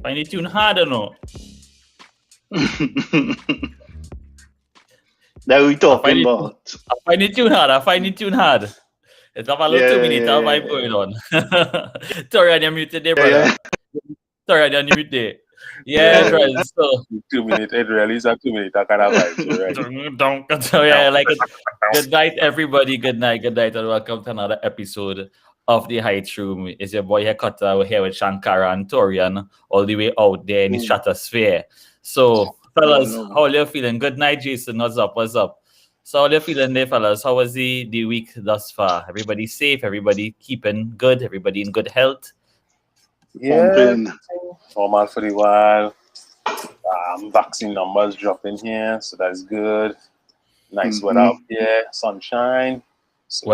Find the tune hard or no? That we talking about. I find the tune hard. It's a little 2-minute vibe going on. Taurean, you're muted there, brother. Taurean, you're muted there. Yeah, right. So 2 minutes, it really is a 2 minute kind of vibe. So yeah, like good night, everybody. Good night, and welcome to another episode of the Heights Room. It's your boy Haircutter. We're here with Shankara and Taurean, all the way out there in the stratosphere. So, fellas, how are you feeling? Good night, Jason. What's up? So, how are you feeling there, fellas? How was the week thus far? Everybody safe? Everybody keeping good? Everybody in good health? Yeah, normal for the while. Vaccine numbers dropping here, so that's good. Nice weather up here, sunshine. So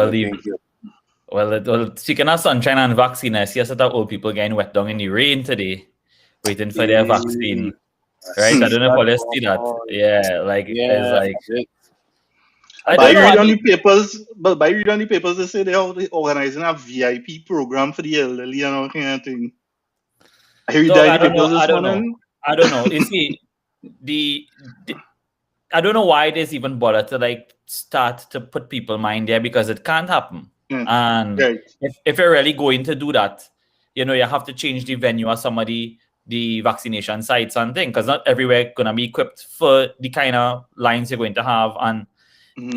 speaking of sunshine and vaccine, I see a set of old people getting wet down in the rain today, waiting for their vaccine. Right? I don't know if you see that. It's like. By reading on the papers, they say they're organizing a VIP program for the elderly and all kind of thing. I don't know. You see, I don't know why there's even bother to like start to put people in mind there, because it can't happen. And if you're really going to do that, you have to change the venue or the vaccination sites and things, because not everywhere gonna be equipped for the kind of lines you're going to have. And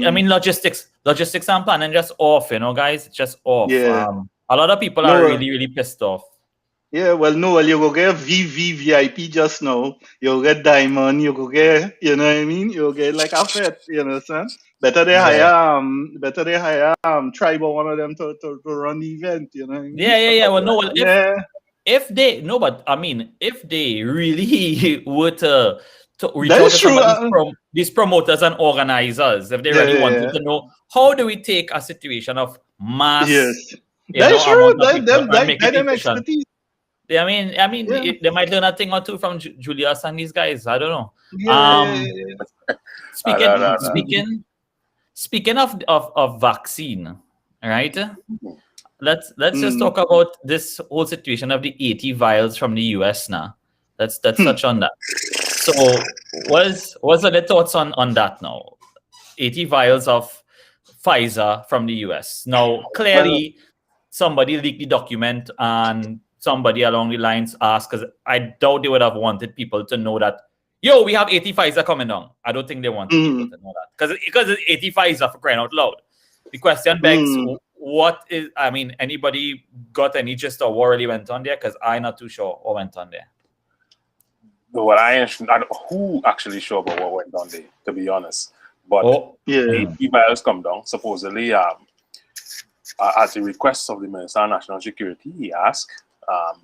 I mean, logistics and planning just off, guys, it's just off. A lot of people are really, really pissed off. Yeah, you go get VIP just now. You'll get diamond. You go get, you know what I mean? You'll get like a fet. You understand? Better they hire Tribe or one of them to run the event. You know what I mean? If they really were to reach out to some of these promoters and organizers, if they really wanted to know, how do we take a situation of mass? That's true. Them expertise. I mean, they might learn a thing or two from Julius and these guys. I don't know. Speaking of vaccine, right? Let's just talk about this whole situation of the 80 vials from the US now. Let's touch on that. So, what's the thoughts on that now? 80 vials of Pfizer from the US. Now, clearly, somebody leaked the document and somebody along the lines asked, because I doubt they would have wanted people to know that, we have 80 Pfizer coming down. I don't think they wanted people to know that. Because it's 80 Pfizer, for crying out loud. The question begs, anybody got any gist of what really went on there? Because I'm not too sure what went on there. Well, I don't know who actually sure about what went on there, to be honest. But 80 vials come down. Supposedly, at the request of the Minister of National Security, he asked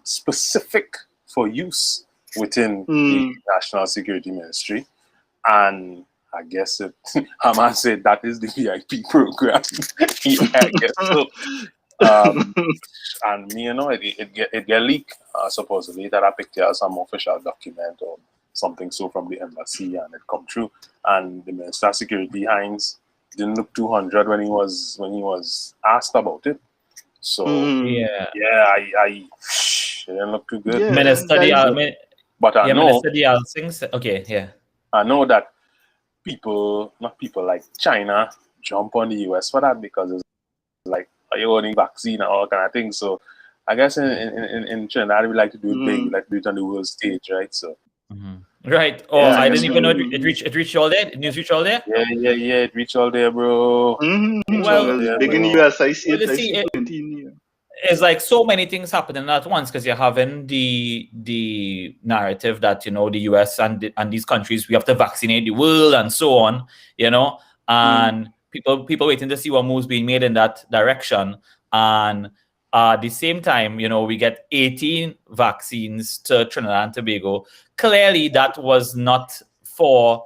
specific for use within the National Security Ministry. And I guess Haman said that is the VIP program. I guess so. And it get leaked, supposedly, that I picked out some official document or something from the embassy, and it come true. And the Minister of Security, Hines, didn't look 200 when he was asked about it. So I didn't look too good. Minister I know that not people like China jump on the US for that, because it's like, are you owning vaccine and all kind of things. So I guess in Trinidad we like to do it big, we like to do it on the world stage, right? So right. I didn't even know it reached all there. News reached all there. Yeah, it reached all there, bro. Big in the US, I see it. It's like so many things happening at once, because you're having the narrative that the US and these countries, we have to vaccinate the world and so on, and people waiting to see what moves being made in that direction. And at the same time, we get 18 vaccines to Trinidad and Tobago. Clearly, that was not supposed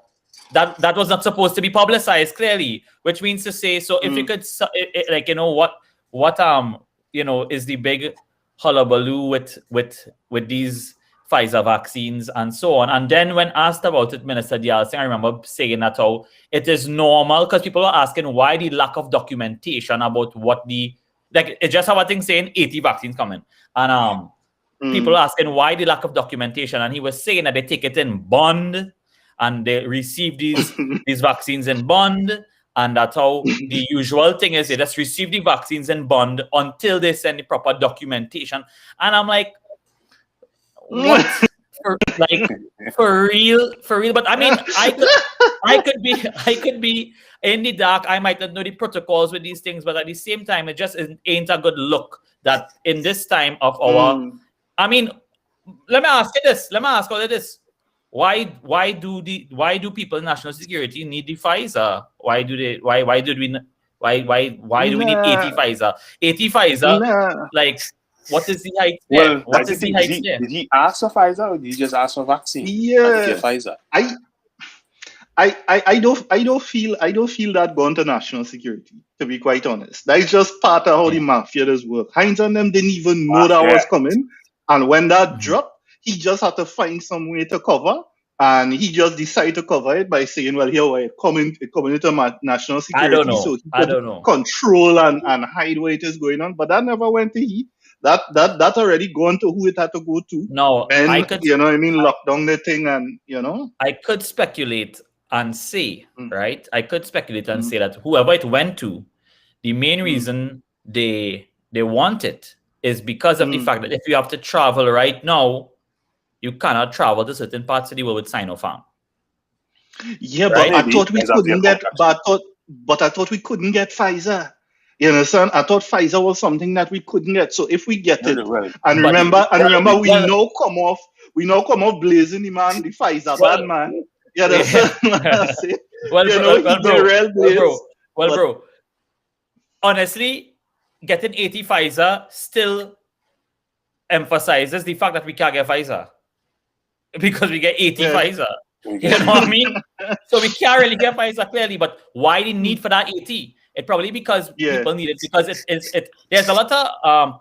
to be publicized. Clearly, which means to say, so if you could, what is the big hullabaloo with these Pfizer vaccines and so on. And then when asked about it, Minister Dialsing, I remember saying that how it is normal, because people are asking why the lack of documentation about what it's just our thing saying 80 vaccines coming. And people asking why the lack of documentation, and he was saying that they take it in bond, and they receive these vaccines in bond, and that's how the usual thing is. They just receive the vaccines in bond until they send the proper documentation. And I'm like, what? For real? But I mean, I could be in the dark. I might not know the protocols with these things, but at the same time, it just ain't a good look that in this time of our. I mean, let me ask you this. Let me ask all of this. Why do people in national security need the Pfizer? Why do we need 80 Pfizer? 80 Pfizer, like, what is the height there? Well, did he ask for Pfizer, or did he just ask for vaccine? Yeah, Pfizer. I don't feel that gone to national security, to be quite honest. That is just part of how the mafia does work. Hines and them didn't even know that was coming, and when that dropped, he just had to find some way to cover, and he just decided to cover it by saying, "Well, here we're coming into national security, so he could control and hide where it is going on." But that never went to he. That already gone to who it had to go to. No, and lock down the thing, and I could speculate and say, right? I could speculate and say that whoever it went to, the main reason they want it is because of the fact that if you have to travel right now, you cannot travel to certain parts of the world with Sinopharm. Yeah, right? But I thought we couldn't get. But I thought we couldn't get Pfizer. You understand? I thought Pfizer was something that we couldn't get. So if we get it, and remember, we now come off blazing the man, the Pfizer bad man. Yeah, that's bro. Honestly, getting 80 Pfizer still emphasizes the fact that we can't get Pfizer because we get 80 Pfizer. You know what I mean? So we can't really get Pfizer clearly, but why the need for that 80? It probably because people need it, because it there's a lot of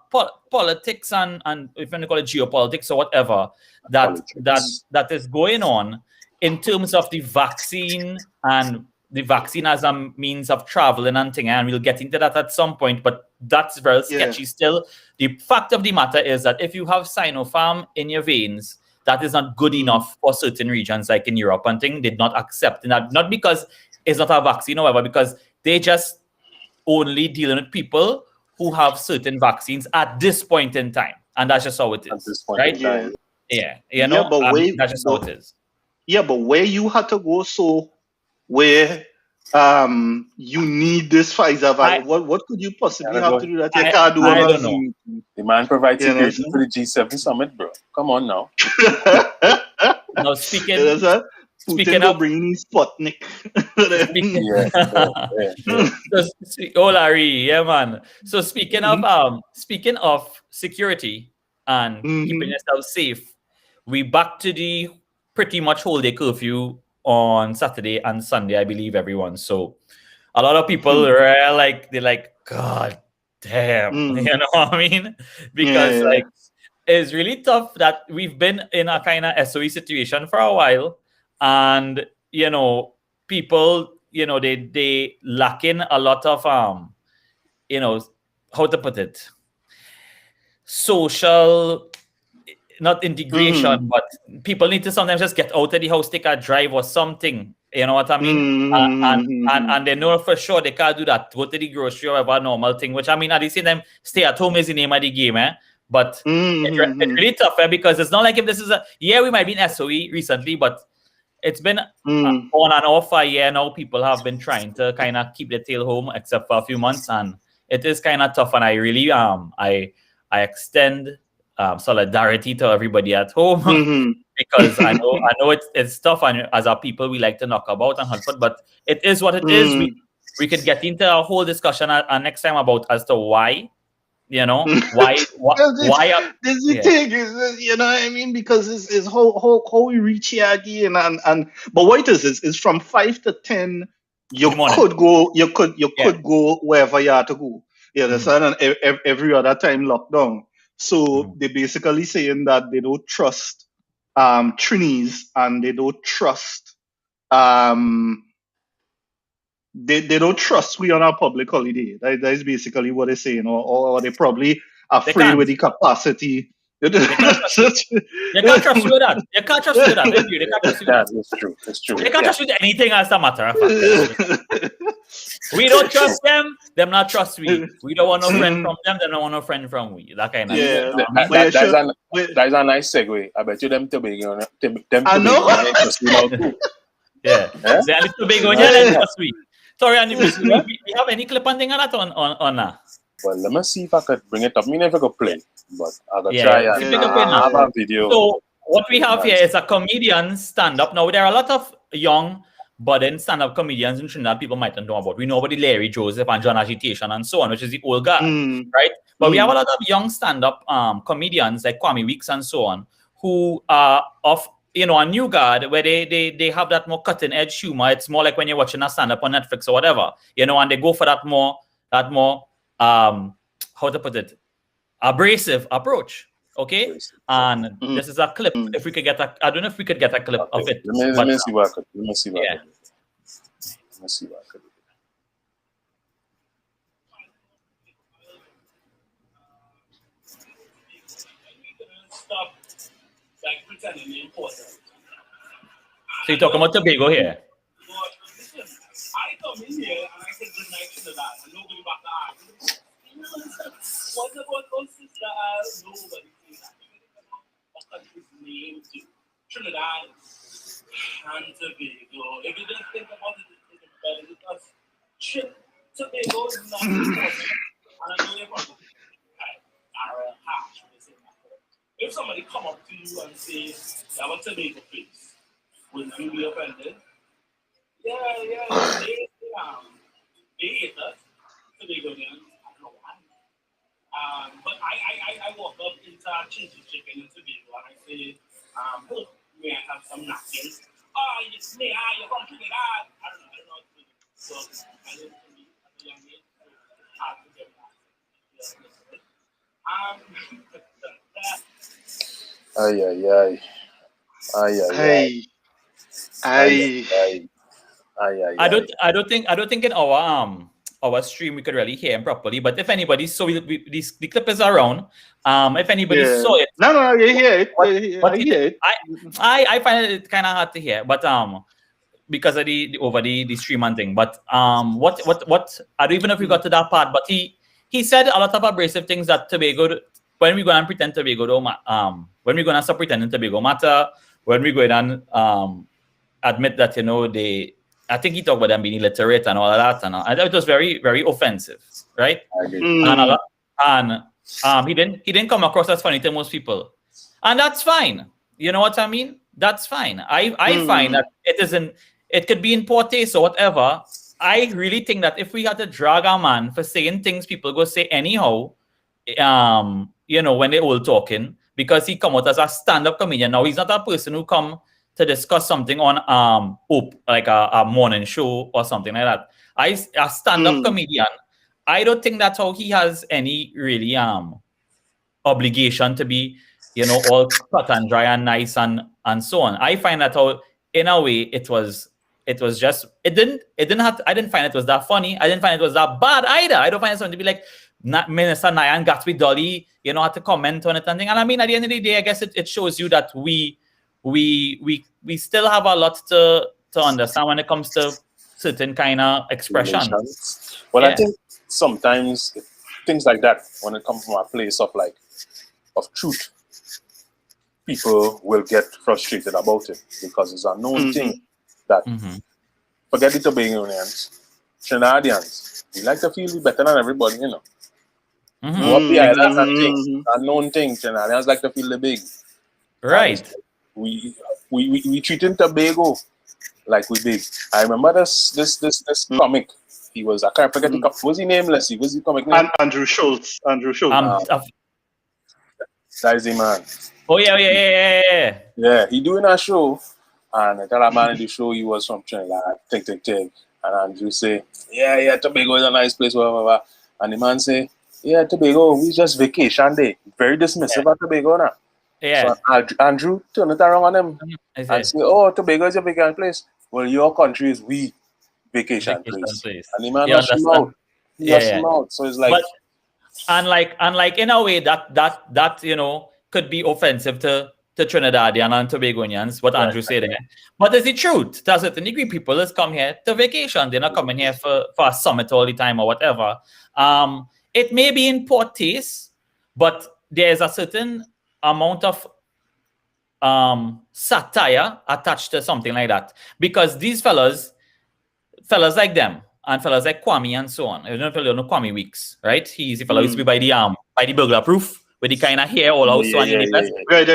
politics and if you want to call it geopolitics or whatever that is going on in terms of the vaccine and the vaccine as a means of traveling and thing, and we'll get into that at some point, but that's very sketchy still. The fact of the matter is that if you have Sinopharm in your veins, that is not good enough for certain regions like in Europe and thing. They're not accepting that, not because it's not a vaccine or whatever, because they just only dealing with people who have certain vaccines at this point in time. And that's just how it is. At this point in time. Yeah. That's just how it is. Yeah, but where you had to go, so where you need this Pfizer vaccine, what could you possibly have to do that you can't do? I don't know. The man provides security for the G7 summit, bro. Come on now. No, speaking of bringing Sputnik. Larry, yeah, man. So speaking of security and keeping yourself safe, we back to the pretty much whole day curfew on Saturday and Sunday, I believe, everyone. So a lot of people are like, God damn, you know what I mean? Because it's really tough that we've been in a kind of SOE situation for a while, and people, they lacking a lot of how to put it, social, not integration, but people need to sometimes just get out of the house, take a drive or something. You know what I mean? And they know for sure they can't do that. Go to the grocery or whatever normal thing, which I mean, at the same time, stay at home is the name of the game, But it's really tough, because it's not like if this is we might be in SOE recently, but it's been on and off a year now. People have been trying to kind of keep their tail home, except for a few months, and it is kind of tough. And I really I extend solidarity to everybody at home because I know it's tough, and as a people we like to knock about and hunt for, but it is what it is. We could get into a whole discussion next time about as to why. Why this is the thing is, you know what I mean, because it's how we reach here again, and but what it is from 5 to 10 you could go wherever you have to go, you understand, and every other time lockdown. So they're basically saying that they don't trust Trinis, and they don't trust They don't trust we on our public holiday. That is basically what they're saying, or they're probably afraid with the capacity You can't trust you with that. You can't trust you with that. They can't trust you with that. It's true. It's true. They can't trust you with anything as a matter of fact. We don't trust them not trust we. We don't want no friend from them don't want no friend from we. That kind of thing. That's a nice segue. I bet you them Tobago. I know. Yeah. They're a little big on you, trust we. Sorry, and we have any clip and thing on that on that? Well, let me see if I could bring it up. Me never go play, but I gotta try and have a video. So what we have here is a comedian stand-up. Now there are a lot of young budding stand-up comedians in Trinidad people might not know about. We know about the Larry Joseph and John Agitation and so on, which is the old guy, right? But we have a lot of young stand-up comedians like Kwame Weeks and so on, who are of a new guard where they have that more cutting-edge humor. It's more like when you're watching a stand-up on Netflix or whatever, and they go for that more how to put it, abrasive approach. Okay, and this is a clip. If we could get I don't know if we could get a clip of it. Let me see what I could. Let me see what I could. Stop, like pretending you're important. So you're talking about Tobago here? Listen, I come in here and I say good night to the lad, and nobody back to ask. What about those sisters? Nobody says that. What country's name to Trinidad and Tobago. If you just think about it, it's better because Tobago is not important. And I know you're probably harsh when they say that. If somebody come up to you and say, I have a Tobago face, will you be offended? Yeah, they hate us, Tobagonians. I don't know why. But I walk up into Chinchy Chicken in Tobago and I say, look, may I have some napkins? Oh, it's me, you're from Trinidad. I don't know what to do. So I live to me as a young man, it's hard to get that. I don't think in our stream we could really hear him properly. But if anybody saw the clip is around, if anybody saw it, no, you hear it. I find it kind of hard to hear, but because of the stream and thing. But what I don't even know if we got to that part, but he said a lot of abrasive things that Tobago. When we go and pretend Tobago when we go and stop pretending Tobago matter, when we go and admit that I think he talked about them being illiterate and all of that, and I thought it was very, very offensive, right? And he didn't come across as funny to most people, and that's fine. You know what I mean? That's fine. I find that it could be in poor taste or whatever. I really think that if we had to drag a man for saying things people go say anyhow, when they're all talking, because he come out as a stand-up comedian. Now he's not a person who come to discuss something on like a morning show or something like that. A stand-up comedian, I don't think that's how he has any really obligation to be, all cut and dry and nice and so on. I find that how in a way it was just I didn't find it was that funny. I didn't find it was that bad either. I don't find it something to be like Minister Nyan Gatsby Dolly, had to comment on it and thing. And I mean, at the end of the day, I guess it shows you that we still have a lot to understand when it comes to certain kind of expressions. Well, I think sometimes things like that, when it comes from a place of truth, people will get frustrated about it because it's a known thing that forget the Tobagonians, Trinidadians, we like to feel better than everybody, What the islands and things, a known thing, Trinidadians like to feel the big. Right. And we treating Tobago like we big. I remember this comic. He was, I can't forget was he nameless? He was the comic name? Andrew Schultz. That is the man. Oh yeah. Yeah, he doing a show, and I tell a man in the show he was from Trinidad, tick. And Andrew say, yeah, Tobago is a nice place, blah, blah, blah. And the man say, yeah, Tobago, we just vacation day. Very dismissive of Tobago now. Yeah. So Andrew turn it around on him and say, oh, Tobago is a vacation place. Well, your country is we vacation place. And the man lost him out. He lost him out. So it's like... But, and like in a way that could be offensive to Trinidadian and Tobagonians, what Andrew said there. But it's the truth. To a certain degree, people just come here to vacation. They're not coming here for a summit all the time or whatever. It may be in poor taste, but there's a certain amount of satire attached to something like that. Because these fellas like them, and fellas like Kwame and so on. I don't know if you know Kwame Weeks, right? He's the fellow used to be by the burglar proof, with the kind of hair all out so on in the best. Right.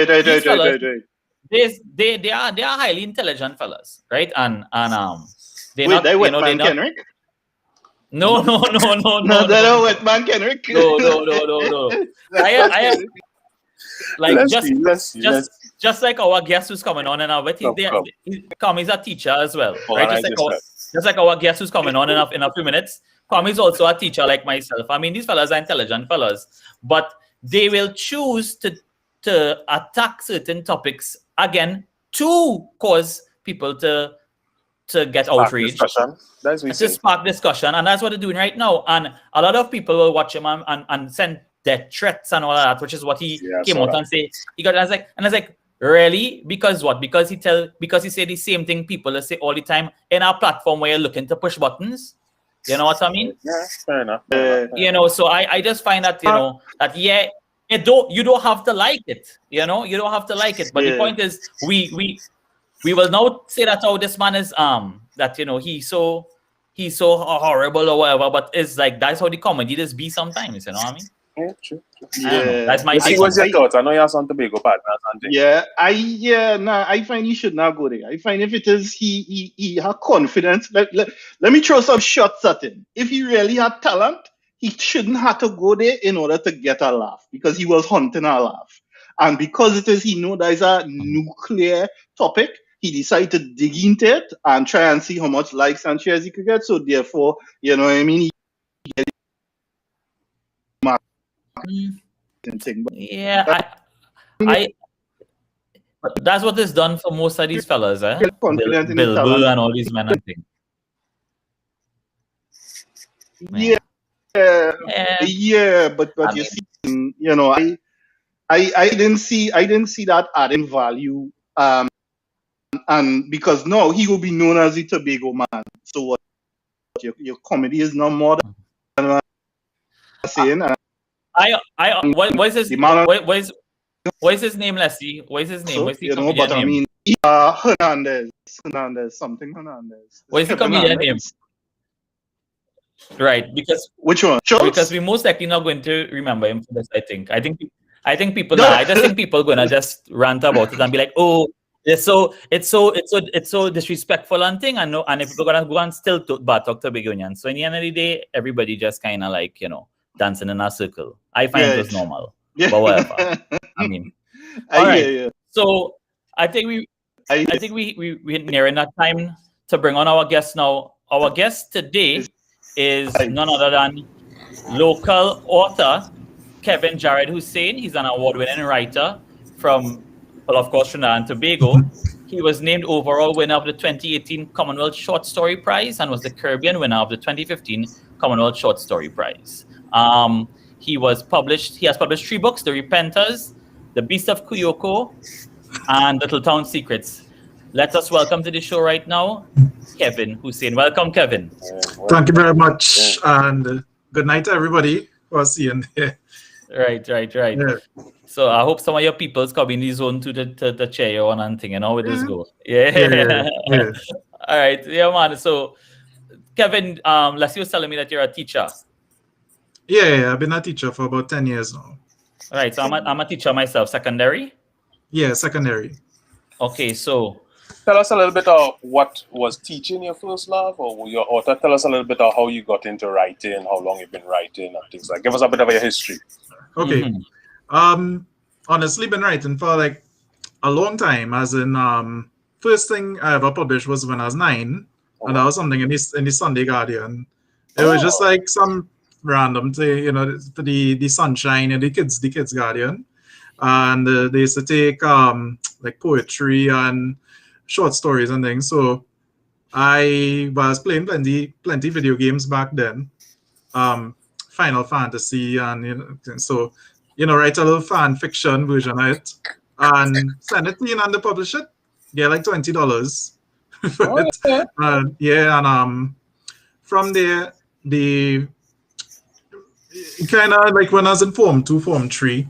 They are highly intelligent fellas, right? And they Wait, not they you wet know man they not. Kenrick? No. No, they don't wet man Kenrick. No. I like just like our guest who's coming on, and I bet Kwame's a teacher as well, right? Just like our guest who's coming on in a few minutes. Kwame's also a teacher like myself. I mean, these fellas are intelligent fellas, but they will choose to attack certain topics again to cause people to get outraged, to spark discussion, and that's what they're doing right now. And a lot of people will watch him and send death threats and all of that, which is what he came out and say. He got I was like, really? Because what? Because he said the same thing people say all the time in our platform where you're looking to push buttons. You know what I mean? Yeah, fair enough. You know, so I just find that, you know, that you don't have to like it. You know, you don't have to like it. But the point is, we will now say that this man is that, you know, he's so horrible or whatever. But it's like that's how the comedy just be sometimes. You know what I mean? Yeah, true. That's my take. What's your thoughts? I know you have some Tobago partners. I find he should not go there. I find if it is he had confidence. Let me throw some shots at him. If he really had talent, he shouldn't have to go there in order to get a laugh, because he was hunting a laugh. And because it is, he know there's a nuclear topic, he decided to dig into it and try and see how much likes and shares he could get. So therefore, you know what I mean? But that's what is done for most of these fellas, eh? Bill and all these men, I think. But you see, you know, I didn't see that adding value, and because no, he will be known as the Tobago man. So what your comedy is no more than what I'm saying. What is his name, Leslie? What is his name? So, What's the you know, but name? I mean, Hernandez, Hernandez. What is the comedian name? Right, because which one? Schultz? Because we most likely not going to remember him for this. I think people. No. I just think people gonna just rant about it and be like, "Oh, it's so disrespectful and thing." And no, and if people gonna go and still talk Tobagonians. So in the end of the day, everybody just kind of like, you know, dancing in a circle. I find it was normal, but whatever. I mean, all right. So I think we're nearing that time to bring on our guest now. Our guest today is none other than local author Kevin Jared Hosein. He's an award-winning writer from, well, of course, Trinidad and Tobago. He was named overall winner of the 2018 Commonwealth Short Story Prize and was the Caribbean winner of the 2015 Commonwealth Short Story Prize. He has published 3 books: The Repenters, The Beast of Kuyoko, and Little Town Secrets. Let us welcome to the show right now, Kevin Hosein. Welcome, Kevin. Thank you very much, and good night to everybody who are seeing here. Right. Yeah. So I hope some of your people's come in the zone to cheer you on and thing, and how it is go. Yeah. All right. Yeah, man. So, Kevin, Leslie was telling me that you're a teacher. Yeah, I've been a teacher for about 10 years now. All right. So I'm a teacher myself. Secondary? Yeah, secondary. Okay, so tell us a little bit of what was teaching your first love, or your author. Tell us a little bit of how you got into writing, how long you've been writing, and things like. Give us a bit of your history. Okay. Honestly, been writing for like a long time. As in, first thing I ever published was when I was 9, and that was something in the Sunday Guardian. It was just like some random thing, you know, for the Sunshine and the Kids Guardian, and they used to take like poetry and short stories and things. So I was playing plenty video games back then, Final Fantasy, and so write a little fan fiction version of it and send it to you and they publish it. Get like $20 for it. And from there, the kind of like when I was in Form 2, Form 3,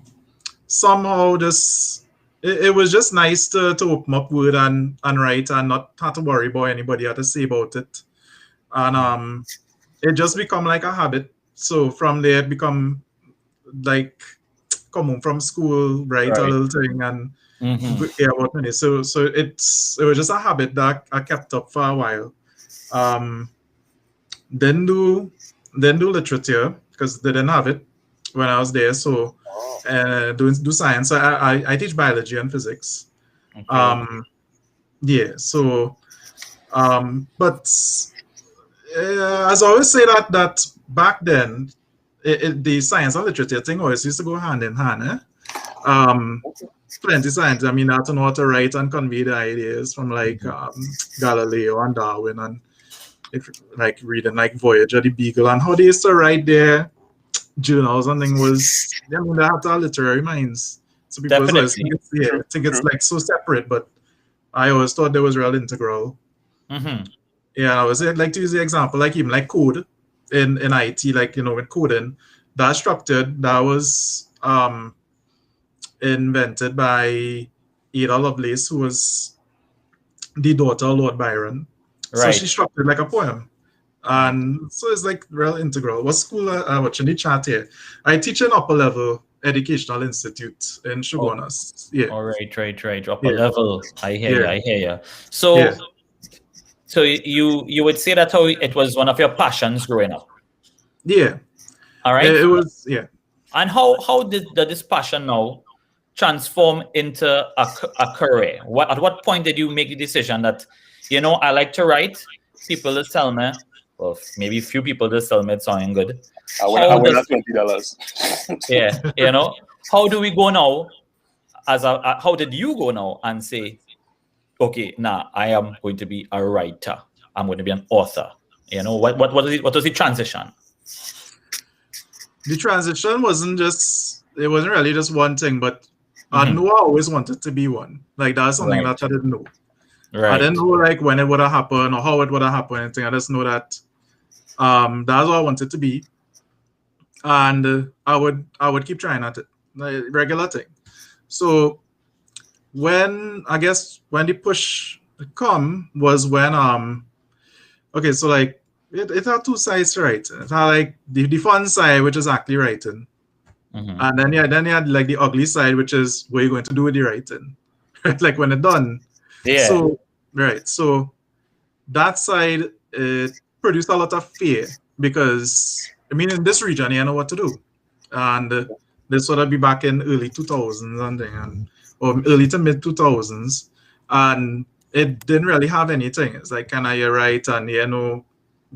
somehow it was just nice to open up Word and write and not have to worry about anybody had to say about it. And it just become like a habit. So from there, it become like come home from school, write a little thing, and what minute. So it was just a habit that I kept up for a while. Then do literature because they didn't have it when I was there. So do science. So I teach biology and physics. Okay. So but as I always say that back then the science and literature thing always used to go hand in hand. Plenty of science. I mean, I don't know how to write and convey the ideas from like Galileo and Darwin and like reading like Voyager, the Beagle, and how they used to write their journals and things was, I mean, they have to have literary minds. So people always think it's like so separate, but I always thought they was real integral. Yeah, I was like to use the example, like even like code in IT, like with coding, that structured that was invented by Ada Lovelace, who was the daughter of Lord Byron. Right. So she structured like a poem. And so it's like real integral. What school watching the chat here? I teach an upper level educational institute in Shogunas. Yeah. All right. Upper level. I hear you. So so you would say that's how it was one of your passions growing up. Yeah. All right. It was, yeah. And how did this passion now transform into a career? At what point did you make the decision that, I like to write, people will tell me, well, maybe a few people will tell me it's sounding good. I win $20. Yeah, how do we go now? How did you go now and say, okay, I am going to be a writer. I'm going to be an author. What was the transition? The transition wasn't really just one thing, but I knew I always wanted to be one. Like that's something that I didn't know. Right. I didn't know like when it would have happened or how it would have happened or anything. I just know that that's what I wanted to be. And I would keep trying at it. Like regular thing. So when the push come was when okay, so like it had two sides to write. It had like the fun side, which is actually writing. And then you had like the ugly side, which is what you're going to do with the writing. Like when it's done. Yeah. So that side produced a lot of fear because I mean in this region you know what to do. And this would be back in early 2000s or early to mid 2000s, and it didn't really have anything. It's like kind of you write and you know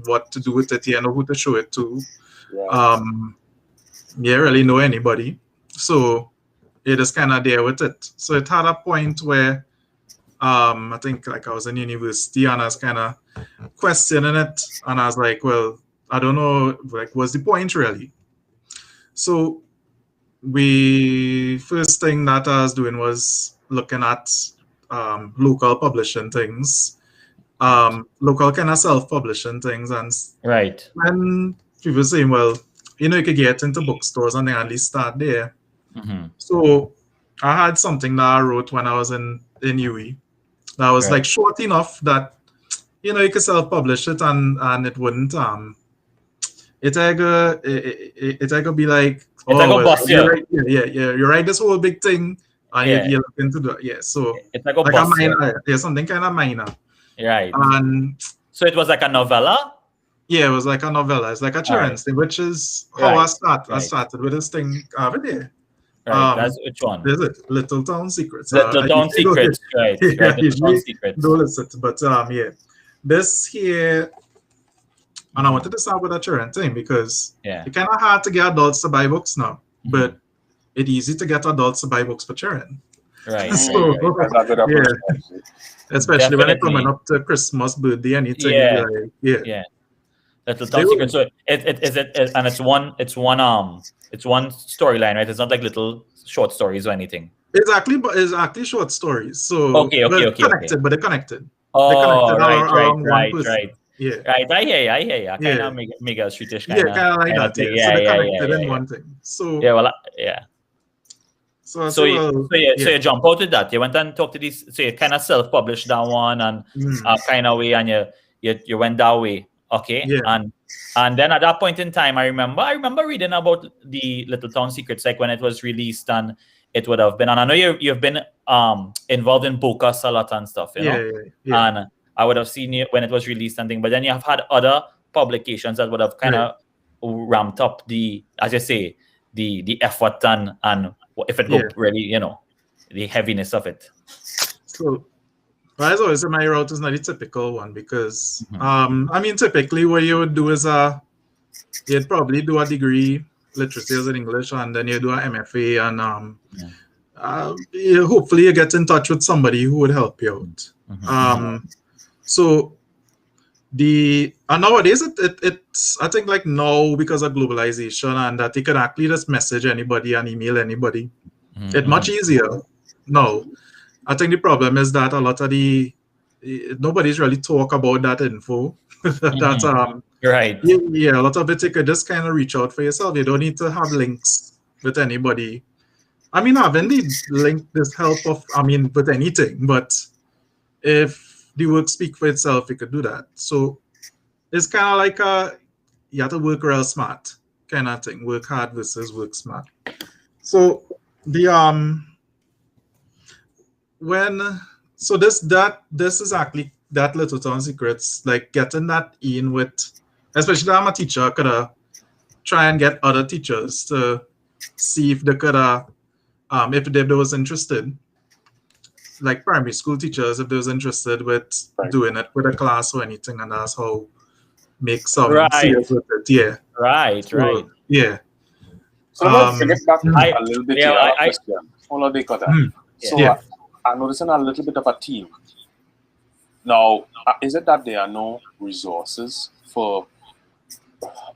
what to do with it, you know who to show it to. Yeah. You really know anybody, so it is kind of there with it. So it had a point where I think like I was in university and I was kind of questioning it, and I was like, well, I don't know, like what's the point really? So first thing that I was doing was looking at local publishing things, local kind of self-publishing things, and when people saying, well, you know, you could get into bookstores and then at least start there. So I had something that I wrote when I was in UE that was like short enough that, you know, you could self-publish it and it wouldn't it could be like, you write this whole big thing and you look into the so it's like a minor, something kind of minor, right? And so it was like a novella. Yeah, it was like a novella. It's like a children's thing, which is how I started with this thing over there. That's which one? Is it Little Town Secrets? Little Town Secrets, right? Little Town Secrets. Don't listen, but this here, and I wanted to start with a children thing because it's kind of hard to get adults to buy books now, but it's easy to get adults to buy books for children. Right. So especially when it's coming up to Christmas, birthday, anything. Little Town Secret. So and it's one storyline, right? It's not like little short stories or anything. It's actually short stories. So Okay. connected, but they're connected. Oh, they're connected right. one person. Yeah. Right, I hear you. Kind of mega streetish kind of. Yeah, kind of like that. Thing. Yeah. So they're connected in one thing. So yeah, well, yeah. So you jump out with that. You went and talked to these. So you kind of self-published that one and kind of way, and you went that way. Okay. Yeah. And then at that point in time, I remember reading about the Little Town Secrets, like when it was released, and it would have been. And I know you've been involved in Bocas a lot and stuff, you know. Yeah. And I would have seen it when it was released and thing. But then you have had other publications that would have kind of ramped up the, as you say, the effort and if it looked really, you know, the heaviness of it. So, as always, my route is not a typical one because, I mean, typically what you would do is you'd probably do a degree, literacy as in English, and then you do an MFA, and hopefully you get in touch with somebody who would help you out. So nowadays it's I think like now because of globalization and that you can actually just message anybody and email anybody. It's much easier now. I think the problem is that a lot of nobody's really talk about that info. Right. Yeah, a lot of it you could just kind of reach out for yourself. You don't need to have links with anybody. I mean, having the link this help with anything, but if the work speak for itself, you could do that. So it's kind of like you have to work real smart kind of thing. Work hard versus work smart. So this is actually that Little Town Secrets, like getting that in with, especially I'm a teacher, I could try and get other teachers to see if they could if they was interested, like primary school teachers, if they was interested with doing it with a class or anything, and that's how make some serious with it. Yeah. Right. Yeah. So let's get back a little bit to your question. So I'm noticing a little bit of a theme. Now, is it that there are no resources for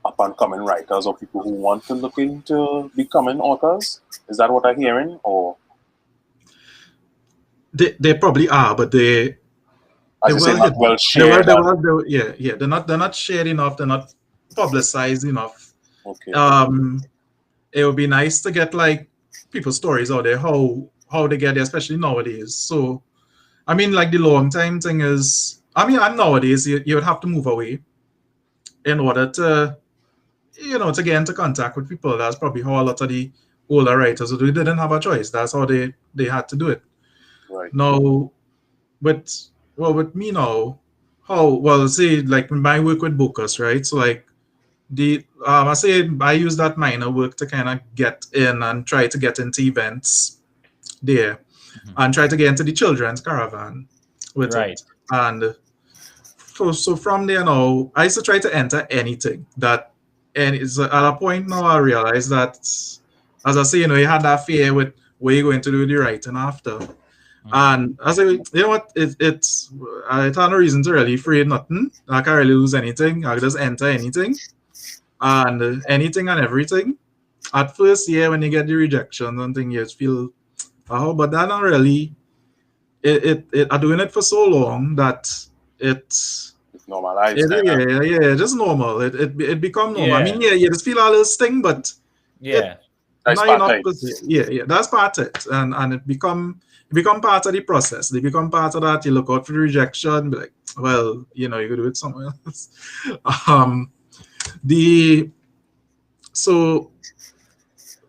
up-and-coming writers or people who want to look into becoming authors? Is that what I'm hearing, or? They probably are, but they're not well shared. They're not shared enough. They're not publicized enough. Okay. It would be nice to get like people's stories out there, how they get there, especially nowadays. So, I mean, like the long time thing is, and nowadays you would have to move away in order to, to get into contact with people. That's probably how a lot of the older writers would do. They didn't have a choice. That's how they had to do it. Right. Now, with me now, say like my work with Bocas, right? So like I say I use that minor work to kind of get in and try to get into events there and try to get into the children's caravan with it. And so from there now, I used to try to enter anything that, and it's at a point now I realized that, as I say, you had that fear with what you're going to do the writing after. And I say, you know what, I had no reason to really afraid nothing. I can't really lose anything. I just enter anything and anything and everything. At first, when you get the rejection and things, you just feel, but that not really. I'm doing it for so long that it's normalized. Just normal. It become normal. I mean, you just feel all this thing, but that's part of it. That's part of it, and it become part of the process. They become part of that. You look out for the rejection, be like, well, you could do it somewhere else. So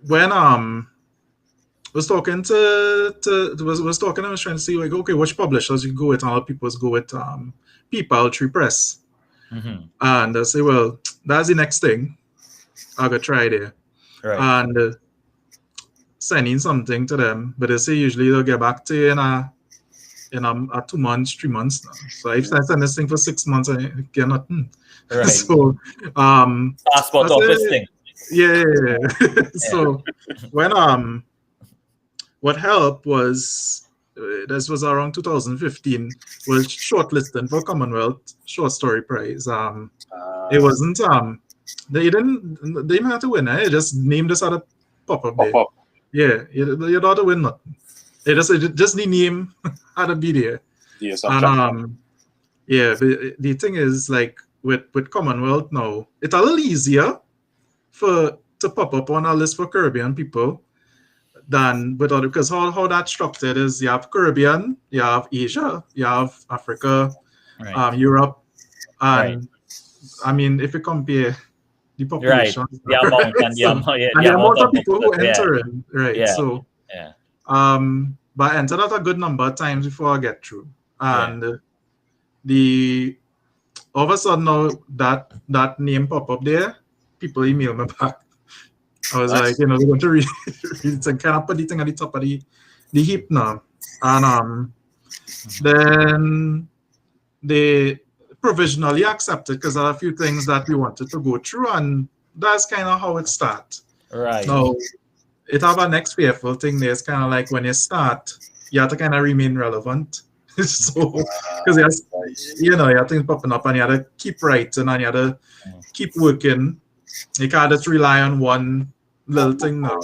when I was talking I was trying to see like, okay, which publishers you go with, and other people go with People Tree Press. And I say, well, that's the next thing. I'll go try there. Right. And sending something to them, but they say usually they'll get back to you in a 2 months, 3 months now. So if I send this thing for 6 months, I get nothing. Right. So passport office thing. Yeah. So when what helped was this was around 2015 was shortlisted for Commonwealth Short Story Prize. It wasn't they didn't have to win. They just named this other pop-up there. Pop-up. Yeah, you don't have to win nothing. It just the name had to be there. Yes, and yeah, but the thing is, like with Commonwealth now, it's a little easier to pop up on a list for Caribbean people than with other, because how that's structured is you have Caribbean, you have Asia, you have Africa, Europe, and I mean, if you compare the population, the amount and the amount of people who enter in, right? So but I entered out a good number of times before I get through, and all of a sudden now that name pop up there, people email me back. I was like, we're going to read it and kind of put the thing at the top of the heap now, and then they provisionally accepted because there are a few things that we wanted to go through, and that's kind of how it starts. Right. Now, it have a next fearful thing there. It's kind of like when you start, you have to kind of remain relevant. So, because you have things popping up and you have to keep writing and you have to keep working. You can't just rely on one little thing now.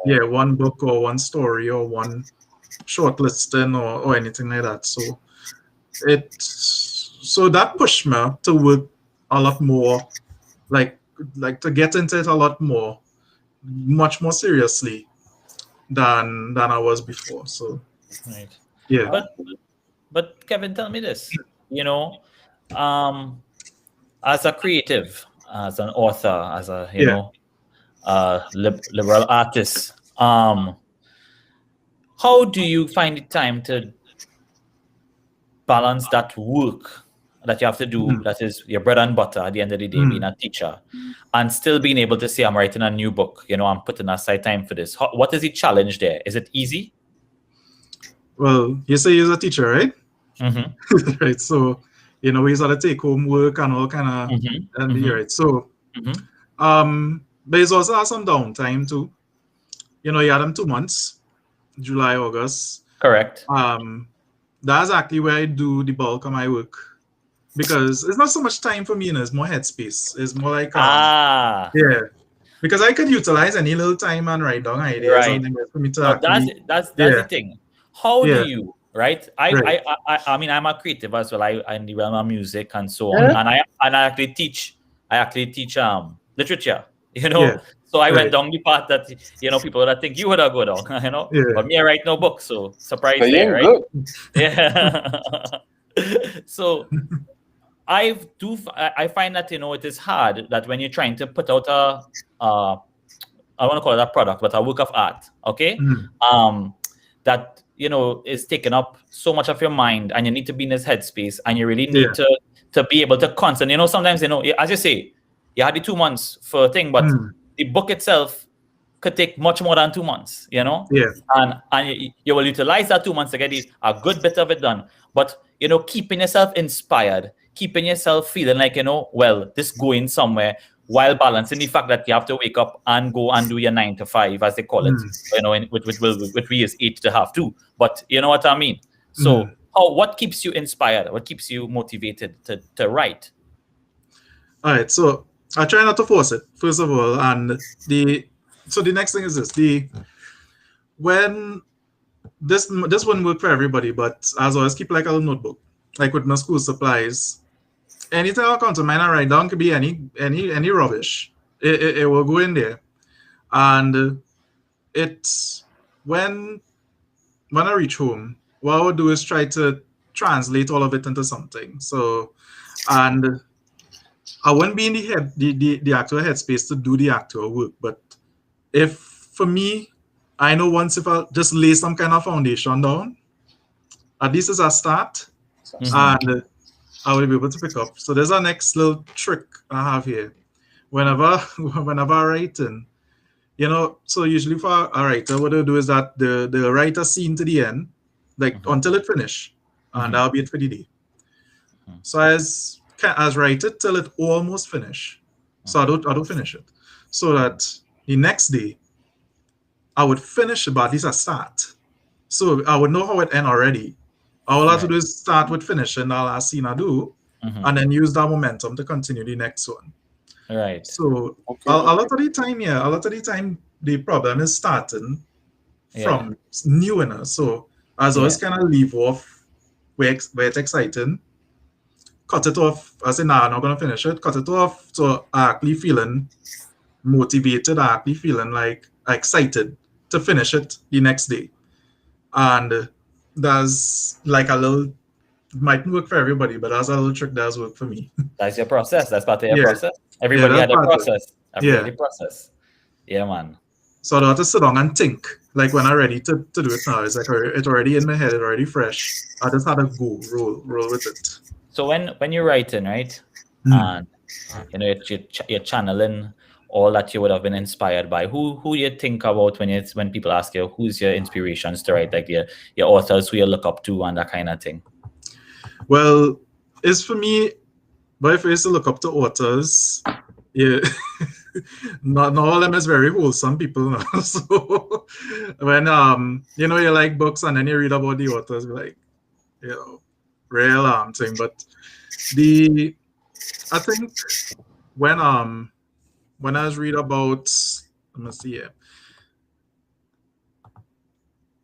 Yeah, one book or one story or one short listing or anything like that. So that pushed me to work a lot more, like to get into it a lot more, much more seriously than I was before. So yeah. But Kevin, tell me this, as a creative, as an author, as a liberal artist, how do you find the time to balance that work that you have to do, that is your bread and butter at the end of the day, being a teacher, and still being able to say, I'm writing a new book, I'm putting aside time for this? What is the challenge there? Is it easy? Well, you say you're a teacher, right? Mm-hmm. Right. So, he's got to take home work and all kind of, right. So, but he's also has some downtime too. You had them 2 months, July, August. Correct. That's actually where I do the bulk of my work, because it's not so much time for me, it's more headspace. It's more like because I could utilize any little time and write down ideas. Right. Something for me to that's the thing. How do you? Right. I mean, I'm a creative as well. I in the realm of music and so on, and I actually teach. Literature. So I went down the path that people that think you would have go down. But me, I write no book, so surprise there, right? Good. Yeah. So I find that it is hard that when you're trying to put out I want to call it a product, but a work of art, okay? That is taking up so much of your mind, and you need to be in this headspace, and you really need to be able to concentrate. Sometimes as you say, you had the 2 months for a thing, but the book itself could take much more than 2 months, and you will utilize that 2 months to get a good bit of it done. But keeping yourself inspired, keeping yourself feeling like this going somewhere, while balancing the fact that you have to wake up and go and do your 9 to 5, as they call it, which we use 8 to half 2. But you know what I mean. So what keeps you inspired? What keeps you motivated to write? All right, so I try not to force it, first of all, and the next thing is this: when this wouldn't work for everybody, but as always, keep like a little notebook, like with my school supplies. Anything I come to mind and write down could be any rubbish. It will go in there, and it's when I reach home, what I would do is try to translate all of it into something. So, and I wouldn't be in the actual headspace to do the actual work, but for me, I know once if I just lay some kind of foundation down, at least as a start, and I will be able to pick up. So there's a next little trick I have here. Whenever I'm writing, so usually for a writer, what I do is that the write a scene to the end, like until it finish, and that'll be it for the day. So as write it till it almost finish. So I don't finish it. So that the next day I would finish it, but at least I start. So I would know how it end already. All I have to do is start with finishing the last scene I do, and then use that momentum to continue the next one. Right. So a lot of the time, the problem is starting from new. So as always, kind of leave off where it's exciting, cut it off. I say, nah, I'm not gonna finish it. Cut it off. So actually feeling motivated, actually feeling like excited to finish it the next day. And that's like a little, might work for everybody, but that's a little trick that has worked for me. That's your process. That's part of your process. Everybody had a process. Everybody process. Yeah, man. So I have to sit down and think. Like when I'm ready to do it now, it's like it's already in my head, it's already fresh. I just had to go roll with it. So when you're writing, right, and you know you're channeling all that you would have been inspired by, who you think about when people ask you who's your inspirations to write, like your authors who you look up to and that kind of thing? Well, it's for me, but if I used to look up to authors, yeah, not all of them is very wholesome people now. So when you know, you like books and then you read about the authors, like, you know, real thing. But I think when I was read about, let me see here.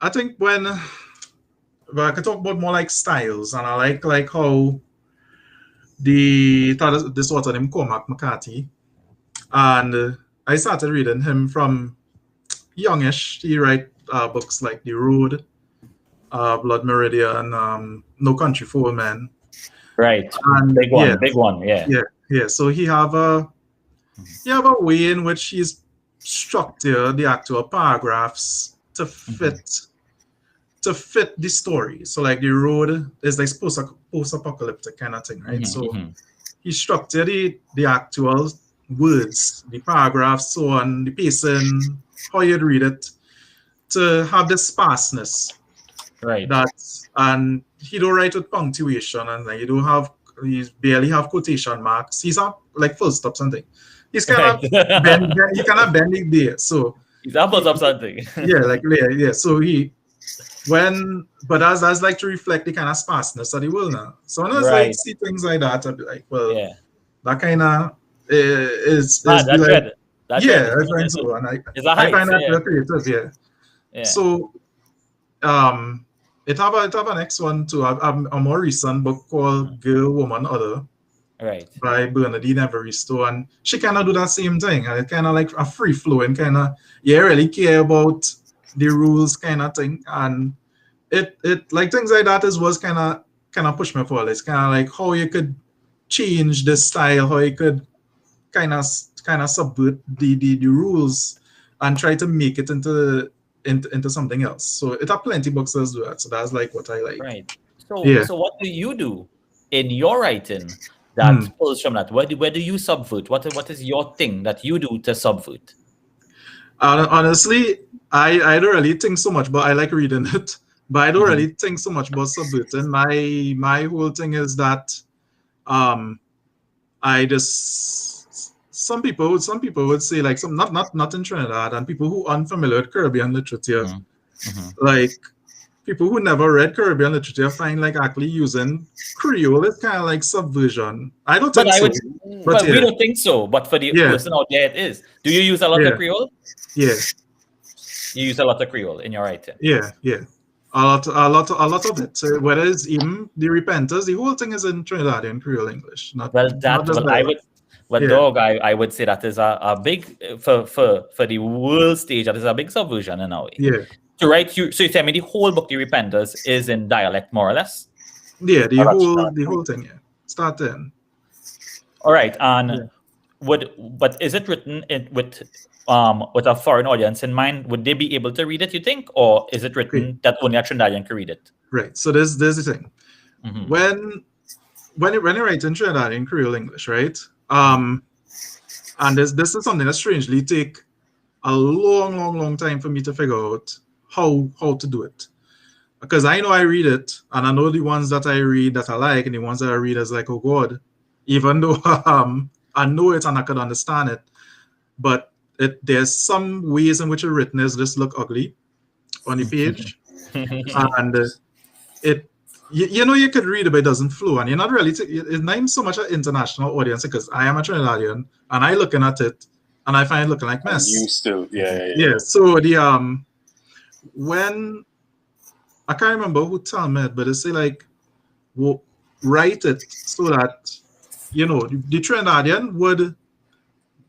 I think when I could talk about more like styles, and I like how this author named Cormac McCarthy, and I started reading him from youngish. He write books like The Road, Blood Meridian, No Country for Old Men. Right, and big one, yeah. So he have a way in which he's structured the actual paragraphs to fit the story. So like The Road is like post-apocalyptic kind of thing, right? So he structured the actual words, the paragraphs, so on, the pacing, how you'd read it, to have the sparseness. Right. And he don't write with punctuation, and like he barely have quotation marks. He's not like full stop something. He's kind of bending there. So he's up or something. Yeah. So that's like to reflect the kind of sparseness of the world now. So when I see things like that, I'd be like, well, that kind of is that's like, good. That's I find so, and I find that creative, yeah. So it have a next one too. A more recent book called Girl, Woman, Other, right, by Bernadine Evaristo, and she kind of do that same thing, and it kind of like a free flowing kind of, really care about the rules kind of thing, and it like things like that was kind of push me forward. It's kind of like how you could change the style, how you could kind of subvert the rules and try to make it into something else. So it have plenty books as well. So that's like what I like. Right. So what do you do in your writing that pulls from that? Where do you subvert? What is your thing that you do to subvert? Honestly, I don't really think so much, but I like reading it. But I don't really think so much about subverting. My whole thing is that I just, some people would say, like, some not in Trinidad, and people who are unfamiliar with Caribbean literature, like people who never read Caribbean literature, find like actually using Creole is kind of like subversion. I don't think so. But we don't think so. But for the person out there, it is. Do you use a lot of Creole? Yeah. You use a lot of Creole in your writing. Yeah. A lot of it. So whether it's even the Repenters, the whole thing is in Trinidadian Creole English. I would say that is a big for the world stage. That is a big subversion in a way. Yeah. To write you, so you tell me the whole book, The Repenters, is in dialect more or less. Yeah, the whole thing. Yeah, start then. All right, and but is it written with a foreign audience in mind? Would they be able to read it, you think, or is it written that only a Trinidadian can read it? Right. So there's the thing. When you write in Trinidadian Creole English, right? And this is something that strangely take a long time for me to figure out how to do it, because I know I read it, and I know the ones that I read that I like, and the ones that I read as like, oh God, even though I know it and I could understand it, but there's some ways in which a written is just look ugly on the page, and you could read it, but it doesn't flow, and you're not really. It's not even so much an international audience because I am a Trinidadian, and I looking at it, and I find it looking like mess. You still, yeah. So the when I can't remember who told me it, but they say like, well, write it so that the Trinidadian would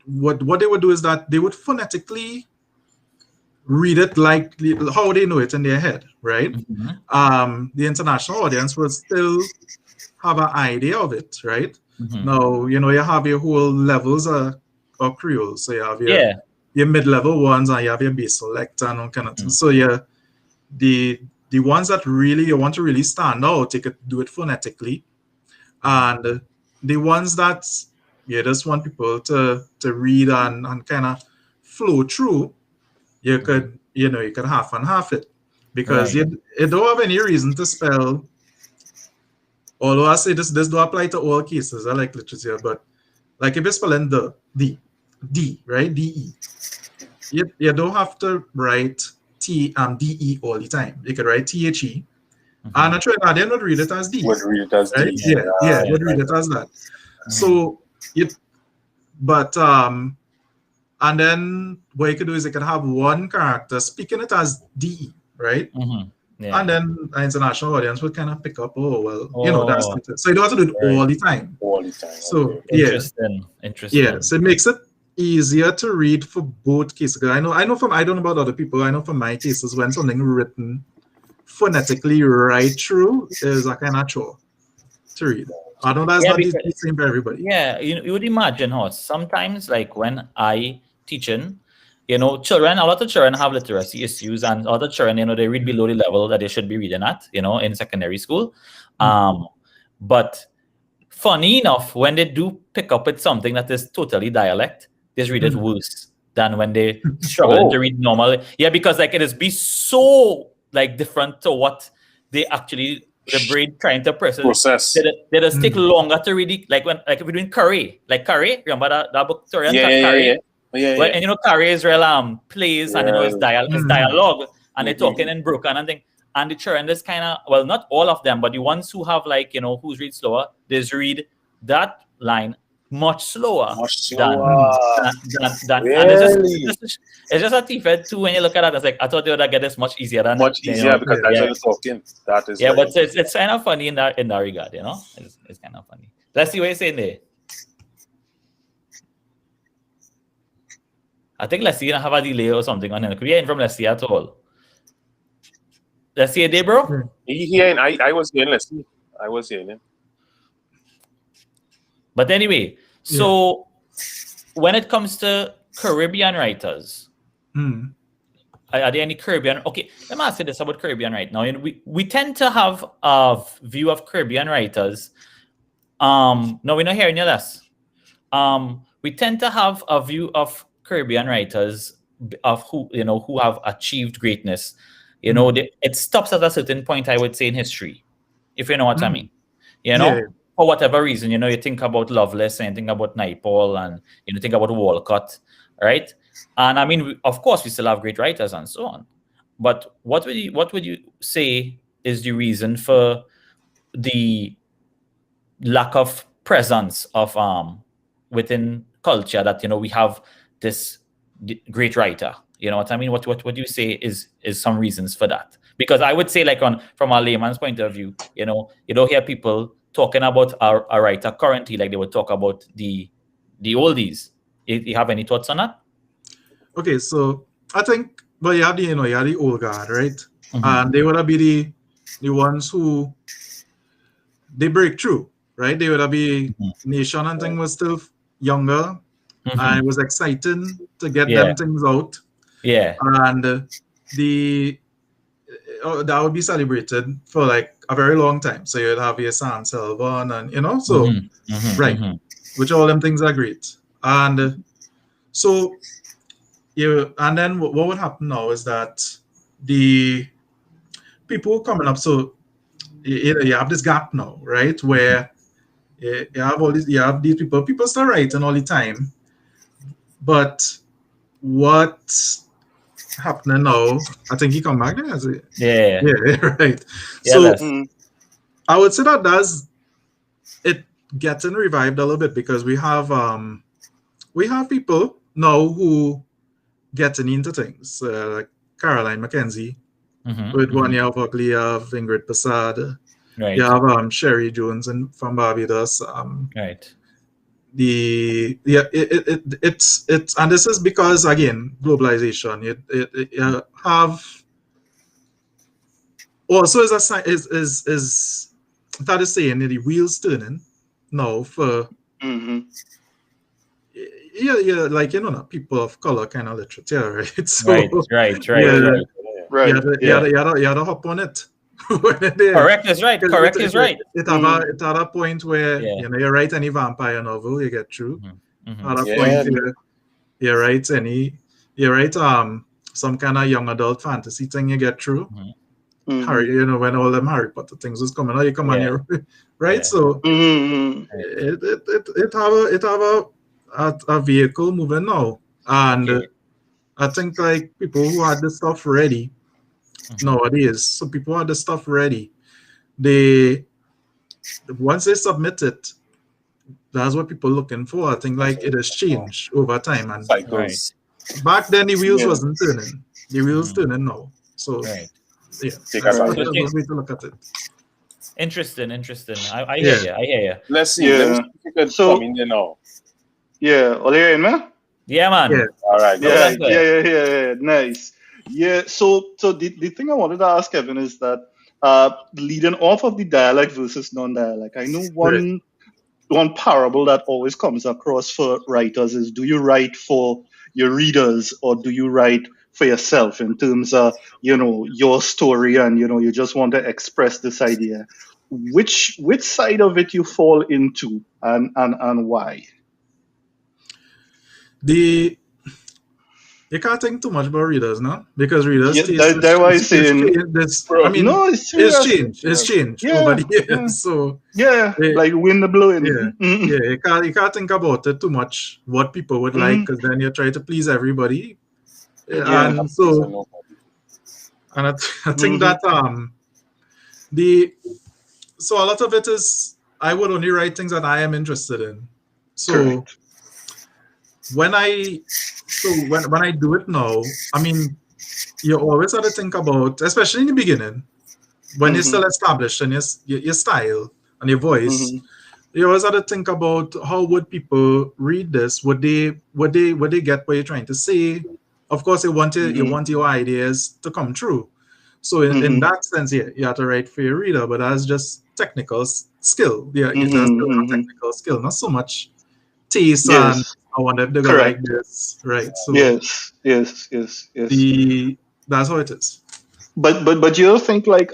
what they would do is that they would phonetically read it like how they know it in their head, right? The international audience would still have an idea of it, right? Now, you have your whole levels of Creole. So you have your mid-level ones and you have your base select and all kind of things. So the ones that really you want to really stand out, you could do it phonetically. And the ones that you just want people to read and kind of flow through, you could half and half it, because you don't have any reason to spell. Although I say this don't apply to all cases. I like literature, but like if you're spelling the D, right, DE, you don't have to write DE all the time. You could write THE, and a Trinidadian would read it as D. Would read it as right? D. Would read it as that. So and then what you could do is you could have one character speaking it as DE, right? And then an international audience would kind of pick up, that's it. So you don't have to do it all the time. So interesting. Yeah, so it makes it easier to read for both cases. I don't know about other people. I know from my cases, when something written phonetically right through is a kind of chore to read. I know that's not the same for everybody. Yeah, you would imagine how sometimes, like when I teaching, children, a lot of children have literacy issues, and other children, they read below the level that they should be reading at, in secondary school. But funny enough, when they do pick up with something that is totally dialect, they read it worse than when they struggle to read normal. Yeah, because like it is be so like different to what they actually the brain trying to process. They just take longer to read it. Like if we're doing Curry, remember that book Taurean? Curry? Yeah. And Carrie is real plays and it's dialogue and they're talking in broken and thing. And the children is kind of, not all of them, but the ones who have who's read slower, they read that line much slower. Than and it's just a thief too when you look at it. It's like I thought they would get this much easier than because that's what you're talking. That is but it's kind of funny in that regard, It's kind of funny. Let's see what you're saying there. I think Leslie have a delay or something on him. Could we hear from Leslie at all? Leslie, there, bro? I was hearing Leslie. I was hearing him. But anyway, so when it comes to Caribbean writers, are there any Caribbean? Okay, let me ask you this about Caribbean right now. We tend to have a view of Caribbean writers. No, we're not hearing you, Les. We tend to have a view of Caribbean writers of who have achieved greatness. It stops at a certain point, I would say, in history, if you know what I mean. For whatever reason, you think about Lovelace and you think about Naipaul and you think about Walcott, right? And I mean, of course, we still have great writers and so on. But what would you say is the reason for the lack of presence of within culture that we have this great writer? You know what I mean? What do you say is some reasons for that? Because I would say, from a layman's point of view, you don't hear people talking about a writer currently like they would talk about the oldies. You have any thoughts on that? Okay, so I think, you have the old guard, right? And they would be the ones who they break through, right? They would be Nation and thing was still younger, and it was exciting to get them things out. Yeah, and that would be celebrated for a very long time. So you'd have your San Selvon and right, which all them things are great. And so and then what would happen now is that the people coming up, so you have this gap now, right, where you have these people start writing all the time, but what's happening now, I think he come back there, yeah, right. Yeah, so I would say that does it getting revived a little bit because we have people now who getting into things like Caroline McKenzie with 1 year of ugly, you have Ingrid Prasad, Right. you have Sherry Jones from Barbados. Right. It's and this is because again globalization. You have also is that is saying the wheels turning now for yeah, like people of color kind of literature, right? So right. You had to hop on it. Correct is right. Correct is right. It had a point where you write any vampire novel, you get through. At a point you write some kind of young adult fantasy thing, you get through. Harry, when all them Harry Potter things was coming out, you come on here, right? Yeah. So it have a vehicle moving now, and I think like people who had the stuff ready nowadays. So people had the stuff ready. They once they submit it, that's what people looking for. I think like it has changed over time, and cycles. Back then the wheels wasn't turning. The wheels turning now. So take advantage. That's one way to look at it. Interesting. I hear you. Let's see. Let me see if you can come in there now. Yeah, are you in, man? Yeah, man. Yeah. All right. Yeah. Nice. Yeah. So the thing I wanted to ask Kevin is that leading off of the dialect versus non-dialect, I know one parable that always comes across for writers is: do you write for your readers or do you write for yourself in terms of your story and you just want to express this idea? Which side of it you fall into and why? You can't think too much about readers, no? Because readers that's why I'm saying it's changed over the years. So like wind blowing. You can't think about it too much what people would like, because then you try to please everybody. And so I think that so a lot of it is I would only write things that I am interested in. So when I do it now, I mean, you always have to think about, especially in the beginning, when you're still established and your style and your voice, you always have to think about how would people read this? Would they get what you're trying to say? Of course, you want your ideas to come true. So in that sense, you have to write for your reader, but that's just technical skill. It's just a technical skill, not so much taste and I want them to go like this, right? So yes. That's how it is. But you think like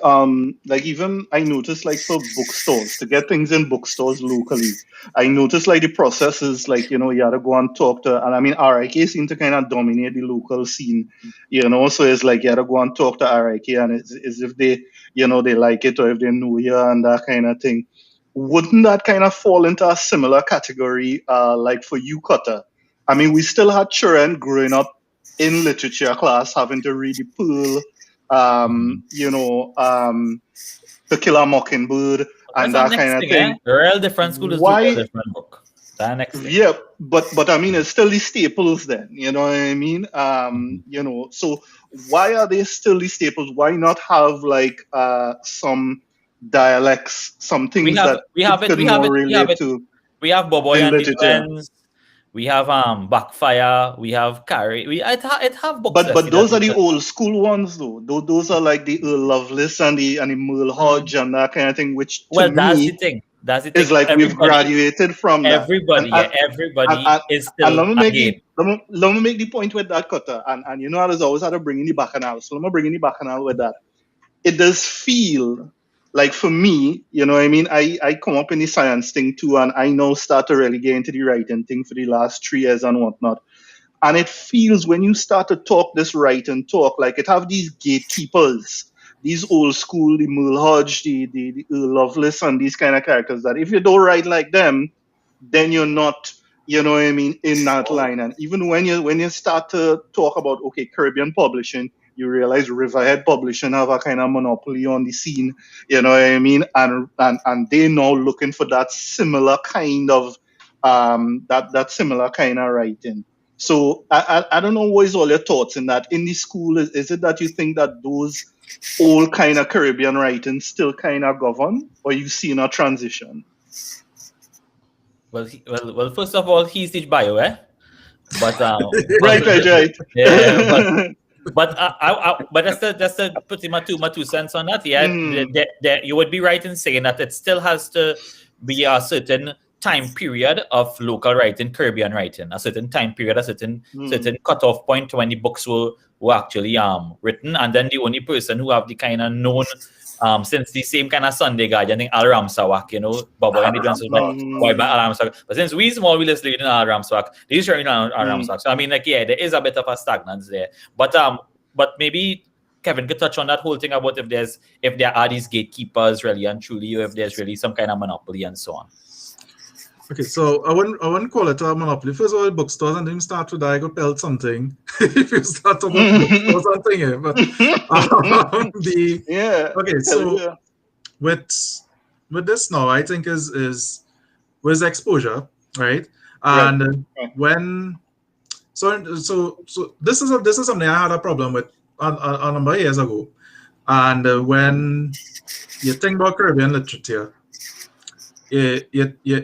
even I noticed like for bookstores to get things in bookstores locally, I noticed like the process is like you have to go and talk to, and I mean RIK seem to kind of dominate the local scene, so it's like you have to go and talk to RIK and it's if they they like it or if they know you and that kind of thing. Wouldn't that kind of fall into a similar category like for you, Cutter? I mean, we still had children growing up in literature class having to read the Pearl, To Kill a Mockingbird, and that kind of thing. Real different school is a different book. That next thing. Yeah, but I mean, it's still the staples then. You know what I mean? So why are they still the staples? Why not have like some dialects, some things we have Boboy and Defense. We have Backfire. We have Carrie. It have books. But those are the old school ones though. Those are like the Earl Lovelace and the Merle Hodge and that kind of thing. Which that's the thing. That's the thing. It's like we've graduated from that. Everybody is still. And let me make the point with that, Cutter. And I was always had to bring in the bacchanal. So let me bring in the bacchanal with that. It does feel like for me, you know what I mean? I come up in the science thing too, and I now start to really get into the writing thing for the last 3 years and whatnot. And it feels when you start to talk this writing talk, like it have these gatekeepers, these old school, the Merle Hodge, the Earl Lovelace, and these kind of characters that if you don't write like them, then you're not, you know what I mean, in that line. And even when you start to talk about, okay, Caribbean publishing, you realize Riverhead Publishing have a kind of monopoly on the scene, you know what I mean? And they now looking for that similar kind of that similar kind of writing. So I don't know, what is all your thoughts in that? In the school, is it that you think that those old kind of Caribbean writing still kind of govern, or you seen a transition? Well, first of all, he's teach bio, eh? But right. Yeah, but that's the putting my two cents on that. Yeah, you would be right in saying that it still has to be a certain time period of local writing, Caribbean writing, a certain time period, a certain cutoff point when the books were actually written, and then the only person who have the kind of known since the same kind of Sunday Guardian, I think Al Ramsawak, you know, Baba and the Johnson, why by Al Ramsawak. But since we small, we listen to Al Ramsawak, these are Al Ramsawak. So I mean, like, yeah, there is a bit of a stagnance there. But maybe Kevin could touch on that whole thing about if there are these gatekeepers really and truly, or if there's really some kind of monopoly and so on. Okay, so I wouldn't call it a monopoly. First of all, bookstores, and then start to die, go pelt something. If you start to bookstores, something here. But okay, so with this now, I think is with exposure, right? And when so this is something I had a problem with a number of years ago, and when you think about Caribbean literature, you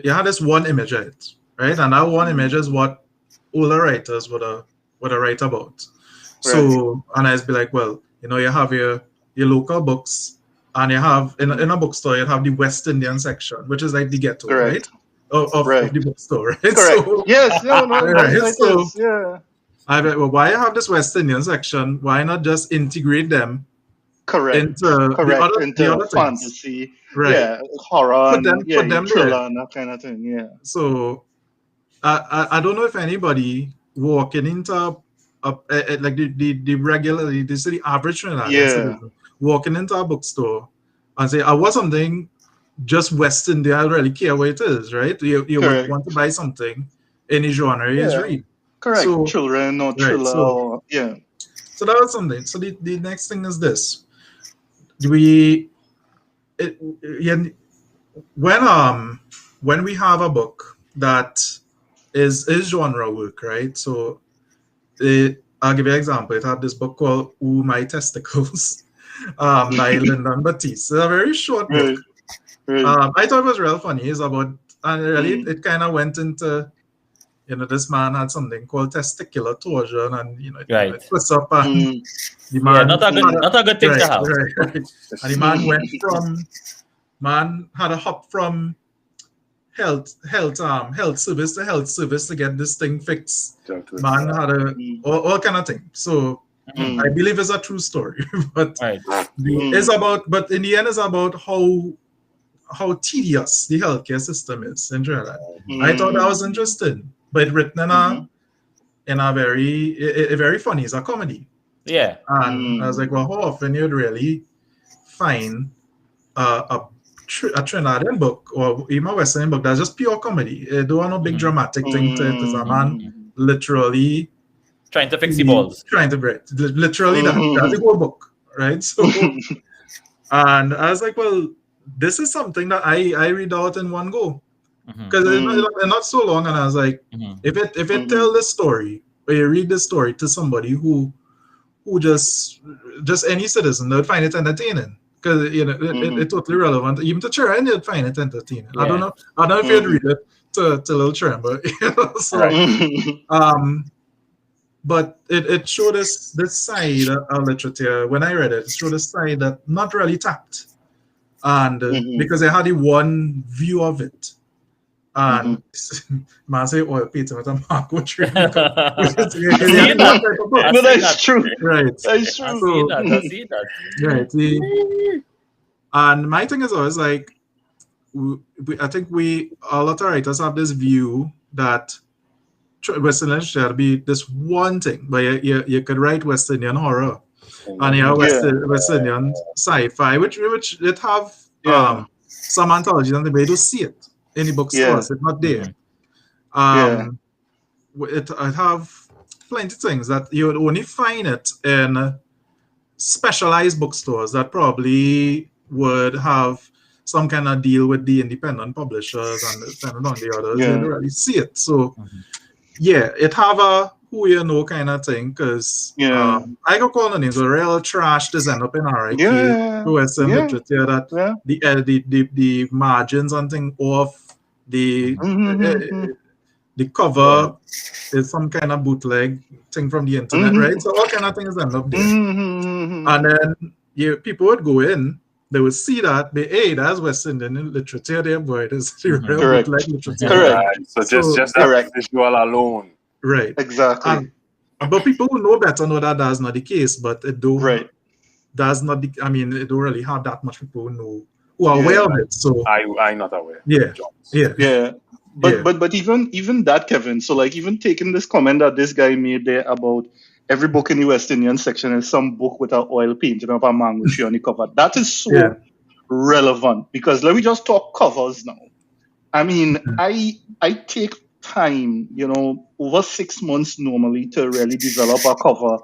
had this one image of it, right? And that one image is what older writers would write about. So, and I'd be like, well, you know, you have your local books, and you have in a bookstore, you have the West Indian section, which is like the ghetto, right? Of the bookstore, right? Correct. So, yes, I bet, well, why you have this West Indian section? Why not just integrate them into the other fantasy, things? Right? Yeah, horror, put them thriller, and that kind of thing. Yeah. So I don't know if anybody walking into like the regularly, the average citizen walking into a bookstore and say, I want something just West India, I really care what it is, right? You would want to buy something any genre is read. Correct. So, children or thriller. So that was something. So the next thing is this. When we have a book that is genre work, right? So I'll give you an example. It had this book called Ooh, My Testicles by Lyndon Batiste. It's a very short book. I thought it was real funny. It's about, and really it kind of went into, you know, this man had something called testicular torsion, and you know, it puts up and the man, not a good thing to have. Right. And the man went from had a hop from health service to health service to get this thing fixed. Man had all kind of thing. So I believe it's a true story, but it's about. But in the end, it's about how tedious the healthcare system is in Trinidad. I thought that was interesting, but written in a very funny. It's a comedy. Yeah. And I was like, well, how often you'd really find a Trinidadian book or even a West Indian book that's just pure comedy? It don't want no big dramatic thing to it. It's a man literally trying to fix the balls. Trying to break. Literally that's the whole book, right? So, and I was like, well, this is something that I read out in one go. Because it's not so long, and I was like, if it tell this story, or you read this story to somebody who just any citizen, they would find it entertaining. Because you know it's totally relevant. Even to children, they'd find it entertaining. Yeah. I don't know if you'd read it to little children, but you know, so but it showed us this side of literature. When I read it, it showed a side that not really tapped, and because I had the one view of it. And man say oil Peter with a Marco tree. But that's true. Right. That's true. I see that. Right. And my thing is always like, I think a lot of writers have this view that Western literature should be this one thing, but you could write West Indian horror and you have West Indian sci-fi, which it have some anthologies, and they don't see it in the bookstores. It's not there. It have plenty of things that you would only find it in specialized bookstores that probably would have some kind of deal with the independent publishers and depending on the others, you don't really see it. So yeah, it have a who you know kind of thing, because I go call the names, a real trash to end up in RIK to Western literature that the margins and thing off the cover is some kind of bootleg thing from the internet, right? So all kind of things end up there. And then people would go in, they would see that, hey, that's West Indian literature there, boy. It is real bootleg literature. Right. So just that visual alone. Right. Exactly. But people who know better know that that's not the case, but it do that's not the, I mean, it don't really have that much people who know, who are aware of it. So I'm not aware. But even that, Kevin, so like even taking this comment that this guy made there about every book in the West Indian section is some book with an oil painting of a mango tree on the cover. That is so relevant, because let me just talk covers now. I mean, I take time, over 6 months normally to really develop a cover.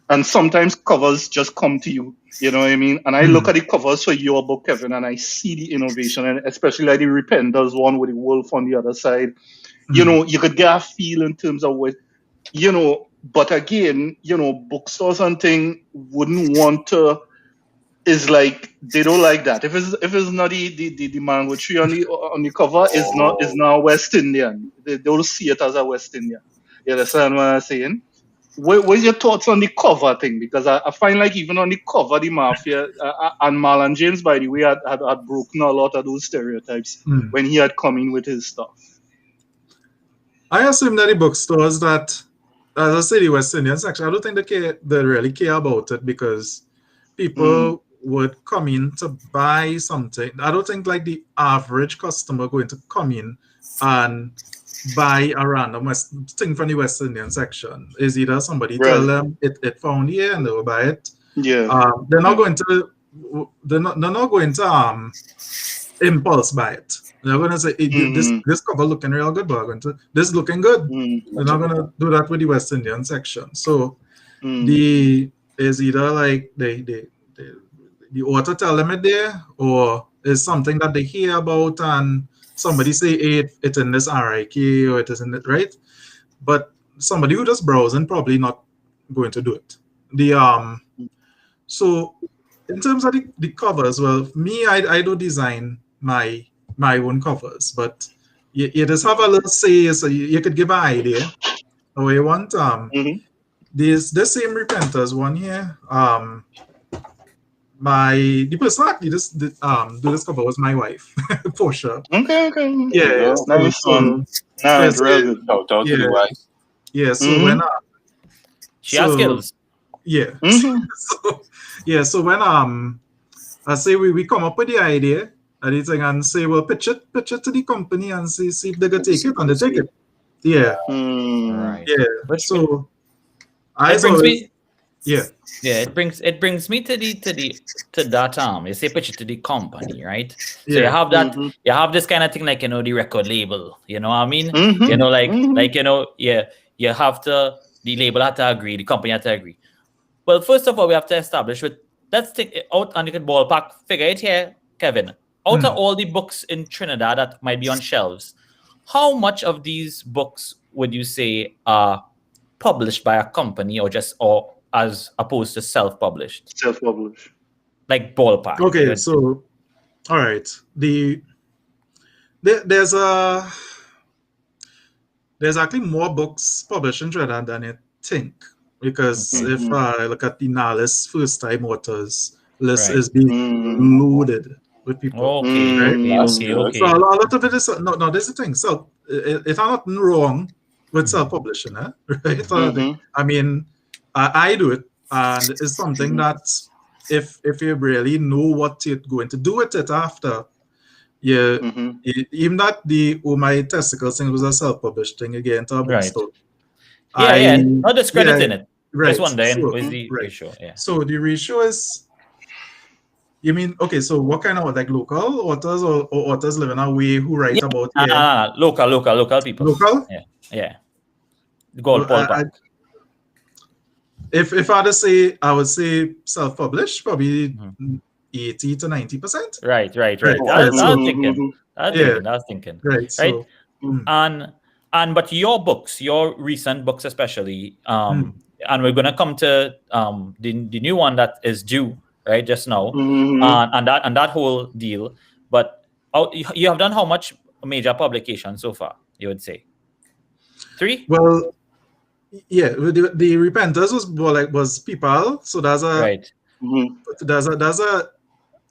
And sometimes covers just come to you, you know what I mean? And I look at the covers for your book, Kevin, and I see the innovation, and especially like the Repenters one with the wolf on the other side. You could get a feel in terms of what, but again, bookstores and thing wouldn't want to, is like, they don't like that. If it's not the mango tree on the cover, is not West Indian. They don't see it as a West Indian. You understand what I'm saying? What's your thoughts on the cover thing? Because I find like even on the cover, the Mafia and Marlon James, by the way, had broken a lot of those stereotypes when he had come in with his stuff. I assume that the bookstores that, as I say, the West Indian section, I don't think they really care about it, because people would come in to buy something. I don't think like the average customer going to come in and buy a random thing from the West Indian section. Is either somebody tell them it found here and they'll buy it. They're not going to impulse buy it. They're going to say this cover looking real good, but this looking good. They're not going to do that with the West Indian section. So is either like the author tell them it there, or is something that they hear about and somebody say, hey, it's in this RIK or it is in it, right? But somebody who just browsing probably not going to do it. So in terms of the covers, well, me, I do design my own covers, but you just have a little say, so you could give an idea or you want this same Repenters one here. The person actually do this cover was my wife, Portia. Okay. Yeah, nice one. Nice, real good. Shout out to the wife. Yeah, so when she has skills. Yeah. So when I say we come up with the idea and say, well, pitch it to the company and see if they can take it, and they take it. Yeah. Right. Yeah. So it brings me to that you say pitch it to the company, right? So you have that you have this kind of thing like the record label, you know what I mean? You have to, the label have to agree, the company have to agree. Well, first of all, we have to establish let's take it out and you can ballpark figure it here, Kevin. Out of all the books in Trinidad that might be on shelves, how much of these books would you say are published by a company or as opposed to self-published? Self-published. Like ballpark. Okay, so all right. There's actually more books published in Trinidad than you think. Because if I look at the NALIS first-time authors list is being loaded with people. Okay. So a lot of it is no. There's the thing. So it's not nothing wrong with self-publishing, right? I mean, I do it, and it's something that if you really know what you're going to do with it after, even that the my testicles thing was a self-published thing again to a bookstore. No discredit in it. Right. Just wondering, what's the ratio? Yeah. So the ratio is, you mean, okay, so what kind of, like local authors or authors living away who write about local people. Local? Yeah. Ballpark. if I had to say, I would say self-published, probably 80 to 90%. Right. Right. I was thinking. Right. So, And but your books, your recent books especially, and we're gonna come to the new one that is due right just now, and that whole deal. But you have done how much major publication so far? You would say 3? Well, yeah, the Repenters was people, so there's a right. there's a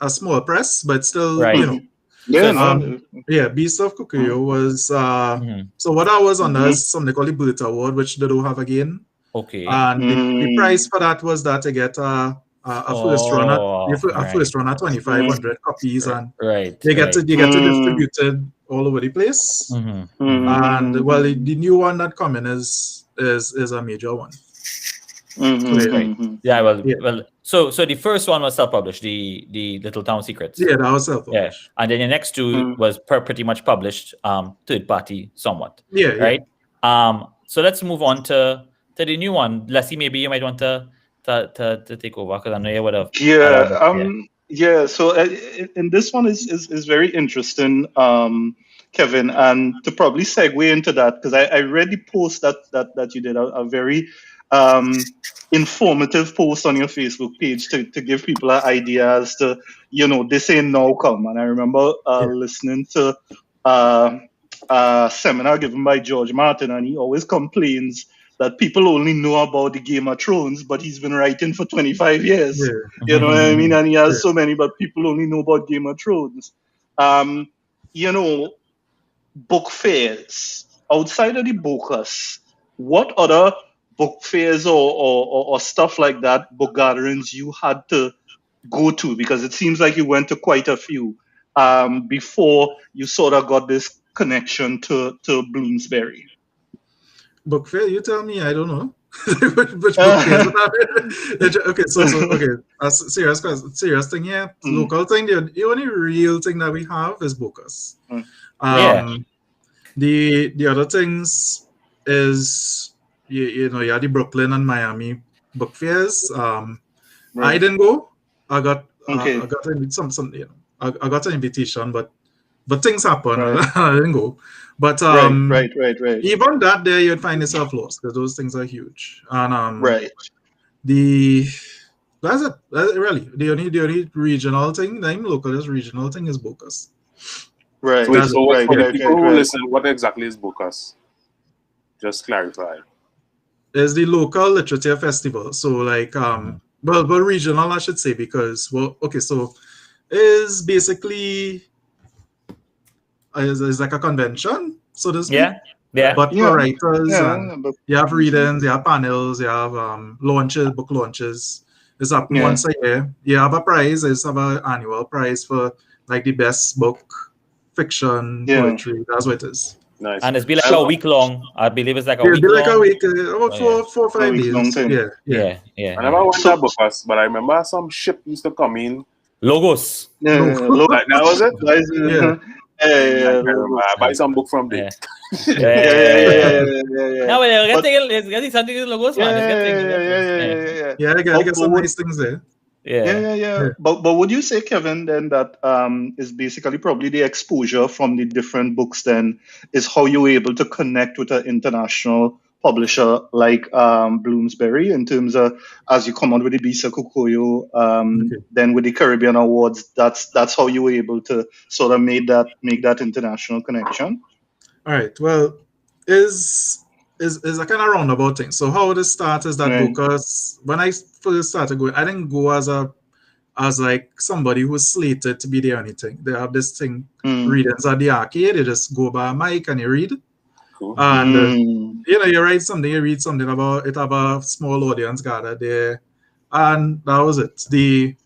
small press, but still, Right. you know. Beast of Kukuyo was so what I was on is something called the Burt Award, which they don't have again. Okay. And the prize for that was that to get a first run at 2,500 copies, and they get to distribute it all over the place. And well, the new one that coming is a major one. Well. So the first one was self-published, the Little Town Secrets. Yeah, that was self-published. And then the next two was pretty much published, third party somewhat. Right. So let's move on to the new one. Leslie, maybe you might want to take over because I know you would have. So and this one is very interesting, Kevin, and to probably segue into that, because I read the post that you did, a very informative post on your Facebook page to give people an idea as to, this ain't now come. And I remember listening to a seminar given by George Martin, and he always complains that people only know about the Game of Thrones, but he's been writing for 25 years. You know what I mean? And he has so many, but people only know about Game of Thrones. Book fairs outside of the Bocas, what other book fairs or stuff like that, book gatherings you had to go to? Because it seems like you went to quite a few before you sort of got this connection to Bloomsbury. Book fair? You tell me. I don't know. Which book fairs? Okay, serious thing here. Local thing. The only real thing that we have is Bocas. The other things is you had the Brooklyn and Miami book fairs. I didn't go. I got I got an invitation, but things happen. I didn't go. But right. Even that day, you'd find yourself lost because those things are huge. And that's it. Really, the only regional thing, the local regional thing is Bocas. Right. Wait, so for the people who listen, what exactly is Bocas? Just clarify. It's the local literature festival. So like but regional, I should say, because so is basically is like a convention, so to speak. But for writers, you have readings, you have panels, you have launches, book launches. It's up once a year. You have a prize. It's an annual prize for like the best book, fiction, poetry. That's what it is. Nice. And it's be like a week long. I believe it's like a week long. It'll be like a week, about 4 or 5 days. Yeah. I never went to Bocas, but I remember some ship used to come in. Logos. Like that was it? I buy some book from there. No, but getting something in Logos, man. I get some nice things there. Yeah. But would you say, Kevin, then that is basically probably the exposure from the different books then is how you were able to connect with an international publisher like Bloomsbury in terms of, as you come out with the Bisa Kukoyo, then with the Caribbean Awards, that's how you were able to sort of make that international connection? All right. Well, is a kind of roundabout thing. So how this started is that because when I first started going, I didn't go as like somebody who's slated to be there or anything. They have this thing, readings at the arcade. They just go by a mic and you read. Cool. And you write something, you read something about it, have a small audience gathered there, and that was it. The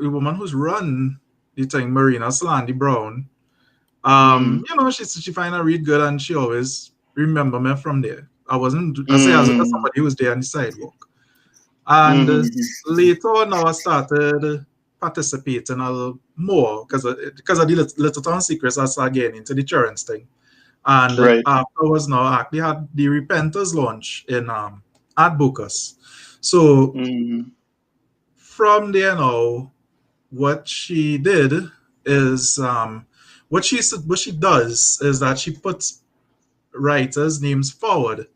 woman who's run the thing, Marina Slandy Brown, she find I read good, and she always remember me from there. I wasn't as somebody who was there on the sidewalk. And later on, now I started participating a little more because of the Little Town Secrets. I started getting into the Churns thing. And afterwards, now I actually had the Repenters launch in at Bocas. So from there now, what she did is what she does is that she puts writers' names forward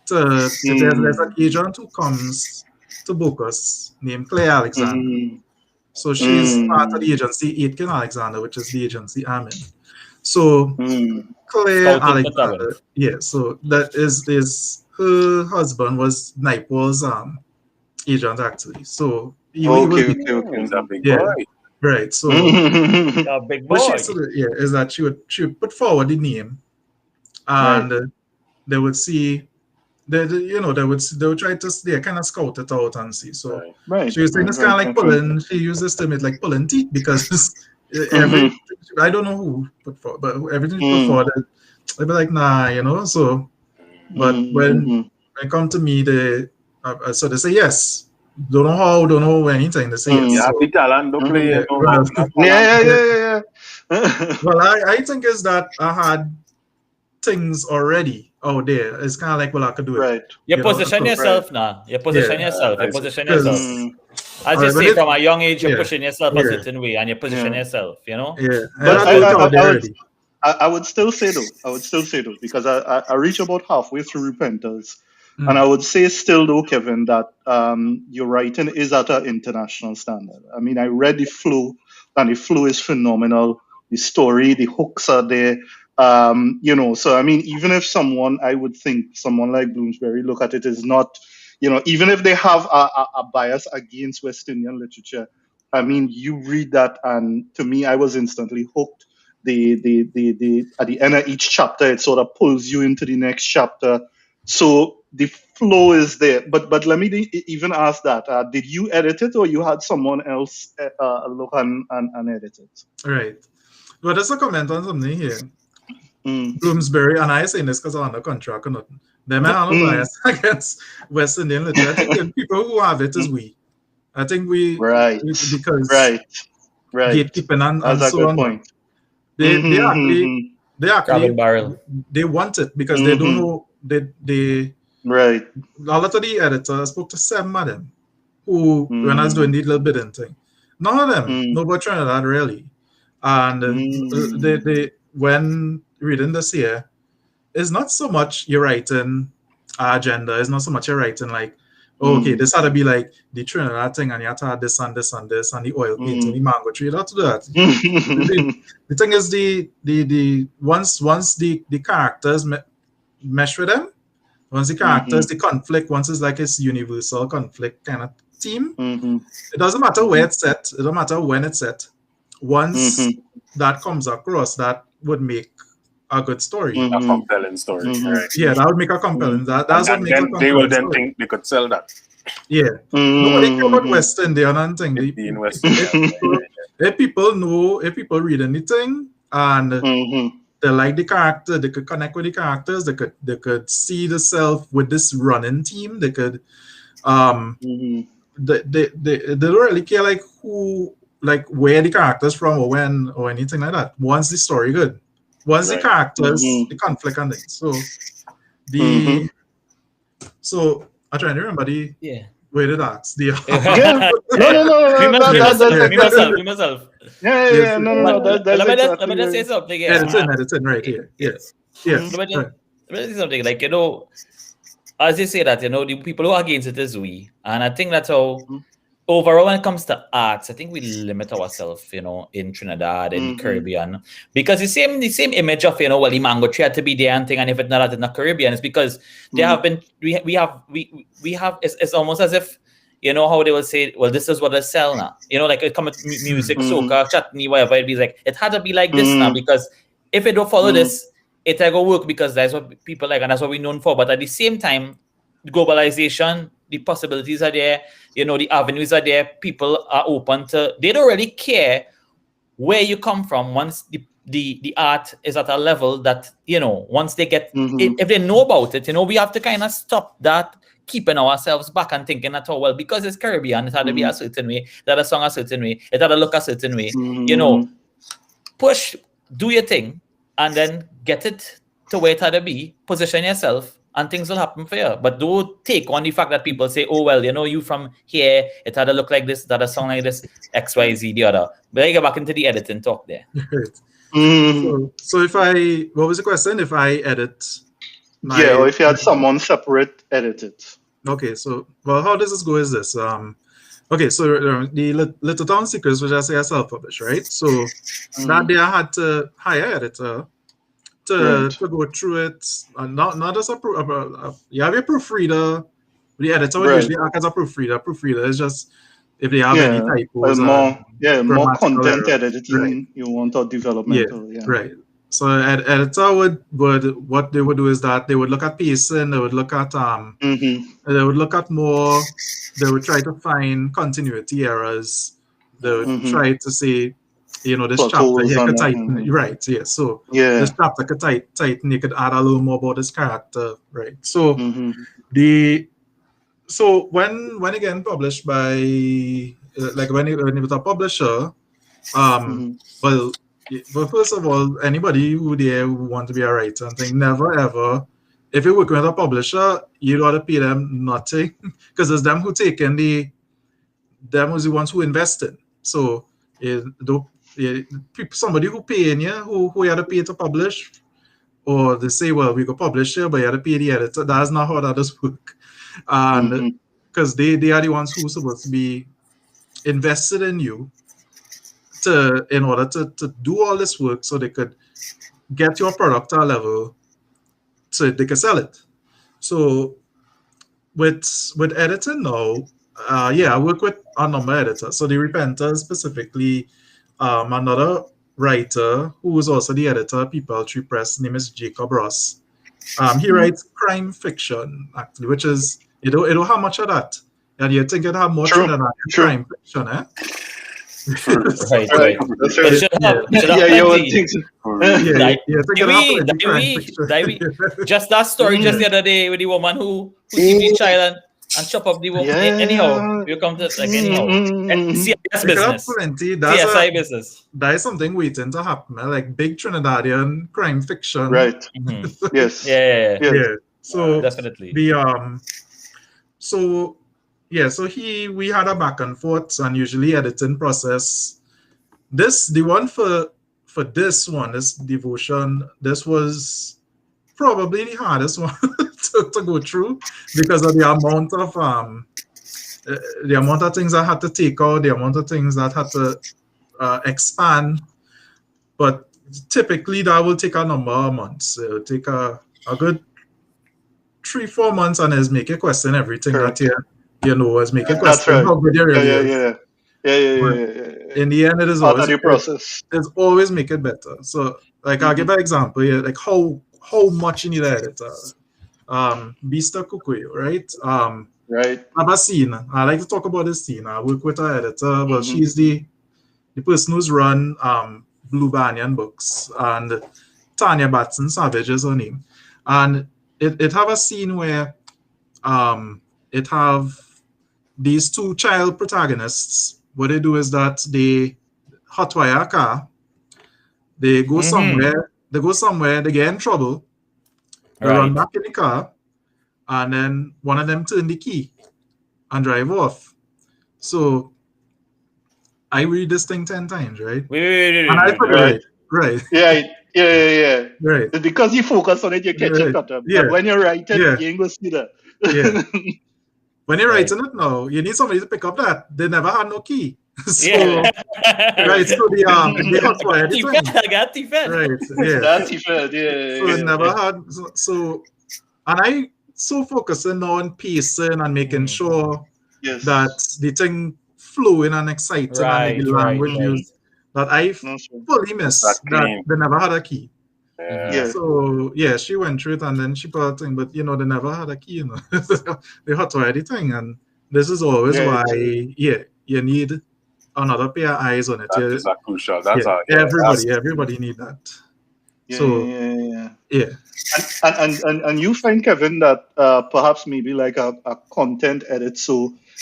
to if there's an agent who comes to Bocas named Claire Alexander. So she's part of the agency Aitken Alexander, which is the agency I'm in. So Claire Alexander, so that is her husband was Naipaul's agent actually. So he was a big boy. Right. So a big boy. What she is that she would put forward the name, and they would see. They would try to kind of scout it out and see. So she was saying it's kind of like pulling. She used this term, it's like pulling teeth because every I don't know who put forward, but everything she put forward, they'd be like, nah, So, but when they come to me, so they say yes. Don't know how, don't know anything. They say yes. Yeah, the talent don't play. Yeah. Well, I think is that I had things already out there. It's kind of like, well, I could do it. Right. You position yourself now. You position yourself. You position yourself. As you say, from a young age, you're pushing yourself a certain way, and you position yourself. Yeah. But I would still say though, because I reach about halfway through Repenters, and I would say still though, Kevin, that your writing is at an international standard. I mean, I read the flow, and the flow is phenomenal. The story, the hooks are there. So I mean, even if I would think someone like Bloomsbury look at it as not, even if they have a bias against West Indian literature, I mean, you read that, and to me, I was instantly hooked. The at the end of each chapter, it sort of pulls you into the next chapter. So the flow is there. But let me even ask that: did you edit it, or you had someone else look and edit it? Right. Well, there's a comment on something here. Bloomsbury, and I say this because I'm under contract or nothing. They may have no bias against West Indian literature. I think the people who have it is we. I think we because gatekeeping and so on. Point. They actually they want it because they don't know they right. A lot of the editors, I spoke to 7 of them who when I was doing the little bidding thing. None of them know about Trinidad really. And they when reading this here, it's not so much you're writing agenda, it's not so much you're writing like, okay, this had to be like the Trinidad thing, and you have to have this and this and this, and the oil painting, the mango tree, you have to do that. the thing is, the once the characters mesh with them, once the characters, the conflict, once it's like it's universal conflict kind of theme, it doesn't matter where it's set, it doesn't matter when it's set. Once that comes across, that would make a good story. A compelling story. Right. Yeah, that would make a compelling. That's what makes a compelling they will then story. think they could sell that. Yeah. Nobody care about West Indian and thing. If people know, if people read anything and they like the character, they could connect with the characters, they could see the self with this running team, they could they don't really care like who, like where the characters from or when or anything like that. Once the story good. Once the characters, the conflict and things. So so I'm trying to remember the where did that? Me myself. Let me just say something. It's in right here. Yes. Let me say something. Like, as you say that, the people who are against it is we. And I think that's how overall, when it comes to arts, I think we limit ourselves, in Trinidad, in Caribbean, because the same image of, well, the mango tree had to be there and thing, and if it's not in the Caribbean, it's because there have been, we have, it's almost as if, how they will say, well, this is what they sell now, like it come with music, soca, chutney, whatever, it'd be like, it had to be like this now, because if it don't follow this, it ain't gonna work, because that's what people like, and that's what we're known for. But at the same time, globalization, the possibilities are there, the avenues are there, people are open to, they don't really care where you come from once the art is at a level that, once they get, if they know about it, we have to kind of stop that, keeping ourselves back and thinking at all, well, because it's Caribbean, it had to be a certain way, that a song a certain way, it had to look a certain way, push, do your thing, and then get it to where it had to be, position yourself, and things will happen for you. But don't take on the fact that people say, oh, well, you from here, it had to look like this, it had to sound like this, X, Y, Z, the other. But I get back into the editing talk there. So if what was the question? If I edit or if you had someone separate edit it. Okay, so, well, how does this go is this. Okay, so the Little Town Secrets, which I say I self-published, right? So that day I had to hire an editor to go through it. Not as you have a proofreader. The editor would usually act as a proofreader. Proofreader is just if they have any typos. More content editing you want or developmental. Yeah. Right. So editor would what they would do is that they would look at pacing, they would look at they would look at more, they would try to find continuity errors, they would try to say, this chapter here could tighten, right? Yeah. So this chapter could tighten, you could add a little more about this character, right? So so when again published by like when it was a publisher, well, first of all, anybody who want to be a writer and think, never ever, if you're working with a publisher, you don't have to pay them nothing because it's them who take in them was the ones who invested. So somebody who pay in you, who you have to pay to publish, or they say, well, we could publish here, but you have to pay the editor. That's not how that does work. And because they are the ones who are supposed to be invested in you in order to do all this work so they could get your product to a level so they can sell it. So with editing now, I work with a number of editors. So the Repenter specifically, another writer who is also the editor of People Tree Press, name is Jacob Ross. He writes crime fiction, actually, which is, you don't have much of that. And you think you'd have more than crime fiction, eh? Right. Just that story just the other day with the woman who keep the child and chop up the woman. Anyhow, you come to anyhow. CSI business. CSI business. That is something waiting to happen, like big Trinidadian crime fiction. Right. Yes. Yeah. So definitely. So we had a back and forth and usually editing process. The one for this one, this devotion, this was probably the hardest one to go through because of the amount of things I had to take out, the amount of things that had to expand. But typically that will take a number of months. It will take a good 3-4 months and is make a question everything that is make a question how good you really is. In the end, it is always the process. It's always make it better. So, like, I'll give an example here, like how much you need an editor. Bista Kukuyo, right? Right. I have a scene. I like to talk about this scene. I work with an editor. Well, she's the person who's run Blue Banyan Books, and Tanya Batson Savage is her name. And it have a scene where it have these two child protagonists. What they do is that they hotwire a car. They go somewhere. They get in trouble. They run back in the car, and then one of them turn the key and drive off. So I read this thing 10 times, right? Right. Yeah. Right. It's because you focus on it, you catch it better. But when you're writing, you ain't gonna see that. When you're writing it now, you need somebody to pick up that. They never had no key. So the hotwire the thing. So it never had and I so focusing on pacing and making sure that the thing flowing and exciting and the language used that I fully missed that they never had a key. So she went through it and then she put a thing, but they never had a key, They hotwire the thing, and this is always why you need another pair of eyes on it. That is crucial. That's everybody need that. And you find, Kevin, that perhaps maybe like a content edit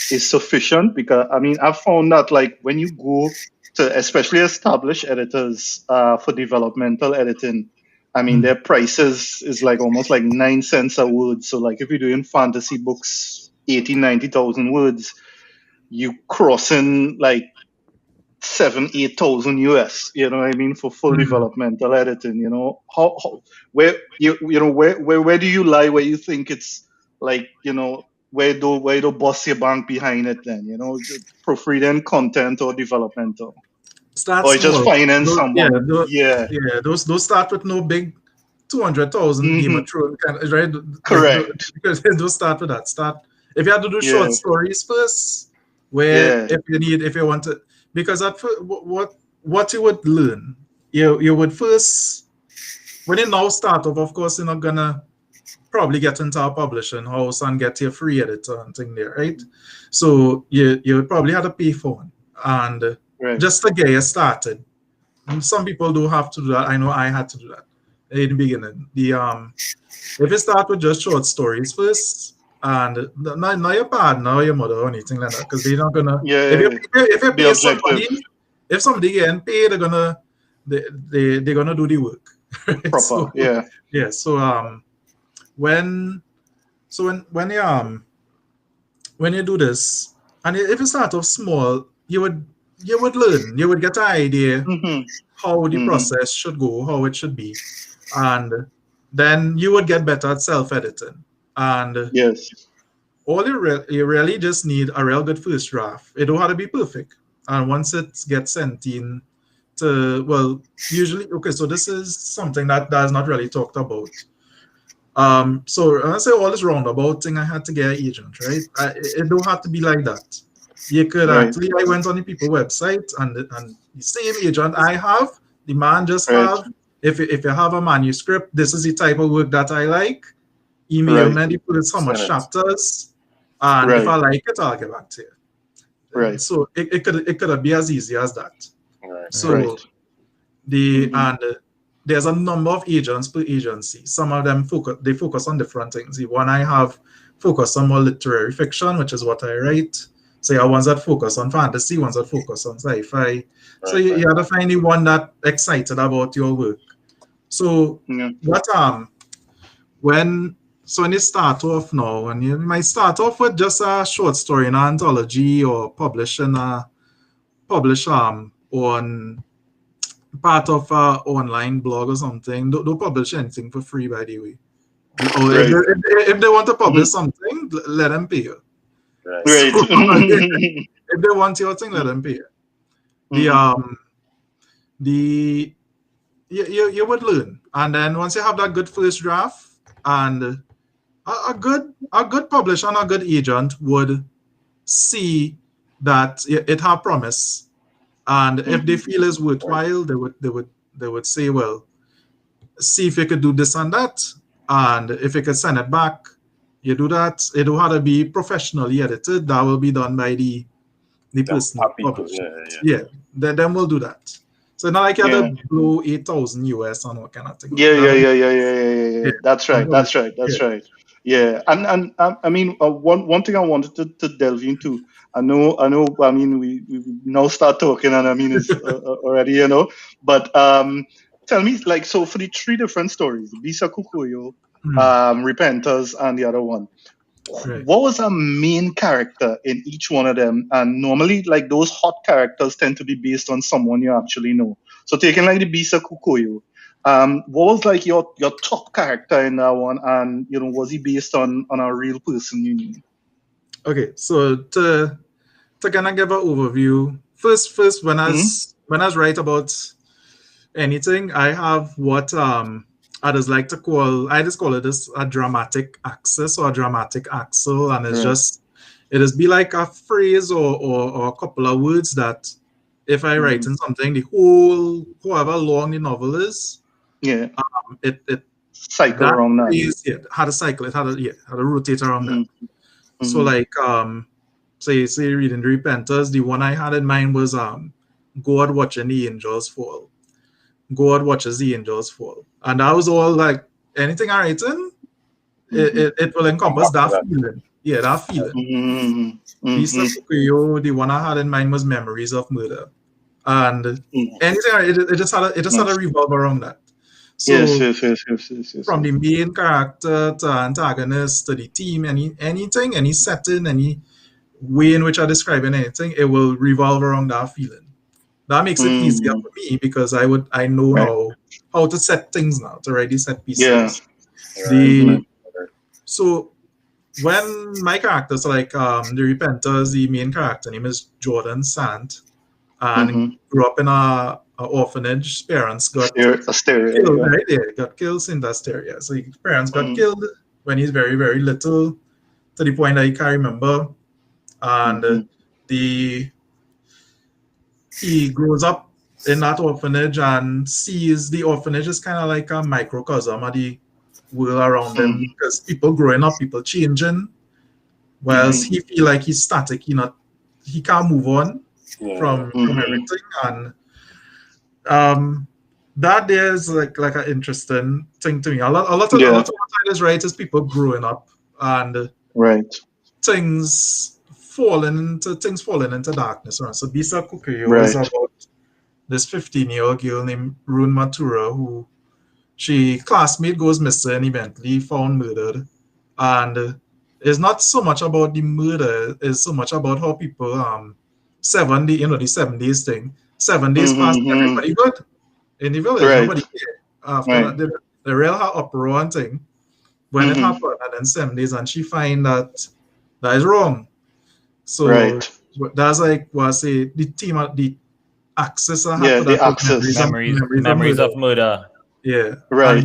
is sufficient, because I mean I've found that like when you go to especially established editors for developmental editing, I mean, their prices is like almost like 9 cents a word. So like if you're doing fantasy books, 80, 90,000 words, you crossing like 7,000-8,000 US, you know what I mean, for full developmental editing. You know, where where do you lie where you think it's like, you know, where do bust your bank behind it then, you know, proofreading content or developmental? Start Or just small. finance someone. Those start with no big 200,000 Game of Thrones kind of, right? Correct. Because those start with that. Start if you have to do short stories first, where if you want to, because at first, what you would learn, you would first, when you now start off, of course, you're not gonna probably get into a publishing house and get your free editor and thing there, right? So you would probably have to pay for one, and just to get you started. And some people do have to do that. I know I had to do that in the beginning. If you start with just short stories first, and not your partner, your mother, or anything like that, because they're not gonna. If you pay somebody, if somebody getting paid, they're gonna do the work. Proper, So, yeah. So when you do this, and if you start off small, you would learn, you would get an idea how the process should go, how it should be, and then you would get better at self-editing. And all you really just need a real good first draft. It don't have to be perfect. And once it gets sent in to, well, usually, okay, so this is something that is not really talked about. So I say all this roundabout thing, I had to get an agent, right? It don't have to be like that. You could actually, I went on the people website, and the same agent I have, the man just have, if you have a manuscript, this is the type of work that I like, email me, put it how much chapters, and if I like it, I'll get back to you. Right. So it could be as easy as that. So there's a number of agents per agency. Some of them focus on different things. The one I have focus on more literary fiction, which is what I write. So you have ones that focus on fantasy, ones that focus on sci-fi. So you have to find the one that excited about your work. So when you start off now, and you might start off with just a short story in an anthology, or publish on part of an online blog or something. Don't publish anything for free, by the way. Or if they want to publish something, let them pay you. Right. So, if they want your thing, let them pay you. You would learn, and then once you have that good first draft, and a good publisher and a good agent would see that it have promise, and if they feel it's worthwhile, they would say, well, see if you could do this and that, and if you could send it back, you do that. It don't have to be professionally edited. That will be done by the person published. Then we'll do that. So not like you have to blow 8,000 US on all kind of thing. Yeah. That's right. Yeah, and I mean, one thing I wanted to delve into. I know. I mean, we now start talking, and I mean, it's already, you know. But tell me, like, so for the 3 different stories, Bisa Kukuyo, Repenters, and the other one. What was a main character in each one of them? And normally, like, those hot characters tend to be based on someone you actually know. So taking like the Bisa Kukoyo, what was like your top character in that one? And, you know, was he based on a real person you knew? Okay, so to kind of give an overview, first when I was write about anything, I have what I just like to call, I just call it this a dramatic axis or a dramatic axle, and it's just, it is be like a phrase or a couple of words that if I write in something, the whole, however long the novel is, it cycle around that. How to cycle it, how to rotate around that. So like say reading the Repenters, the one I had in mind was God watching the angels fall. God watches the angels fall. And that was all like anything I write in, it will encompass that feeling. Yeah, that feeling. The one I had in mind was Memories of Murder. And anything it just had to revolve around that. So yes. from the main character to antagonist to the team, anything, any setting, any way in which I describe anything, it will revolve around that feeling. That makes it easier for me because I know how to set things now, to write these set pieces. So when my characters, like the Repenters, the main character name is Jordan Sant, and grew up in a orphanage. Parents got killed, right there. Got killed in that area. So his parents got killed when he's very, very little, to the point that he can't remember. And he grows up in that orphanage and sees the orphanage is kind of like a microcosm of the world around him, because people growing up, people changing, whereas he feel like he's static. He can't move on from everything. And that there's like an interesting thing to me. A lot of writers write is people growing up and things falling into darkness. Right? So Bisa Kukuyo is about this 15-year-old girl named Rune Matura, who she classmate goes missing, eventually found murdered. And it's not so much about the murder, it's so much about how people the 7 days thing. 7 days passed, everybody good in the village, nobody care. After that, the real uproar and thing when it happened, and then 7 days, and she find that is wrong. So that's like the theme of the axis I have for that. Memories of murder. Yeah. Right.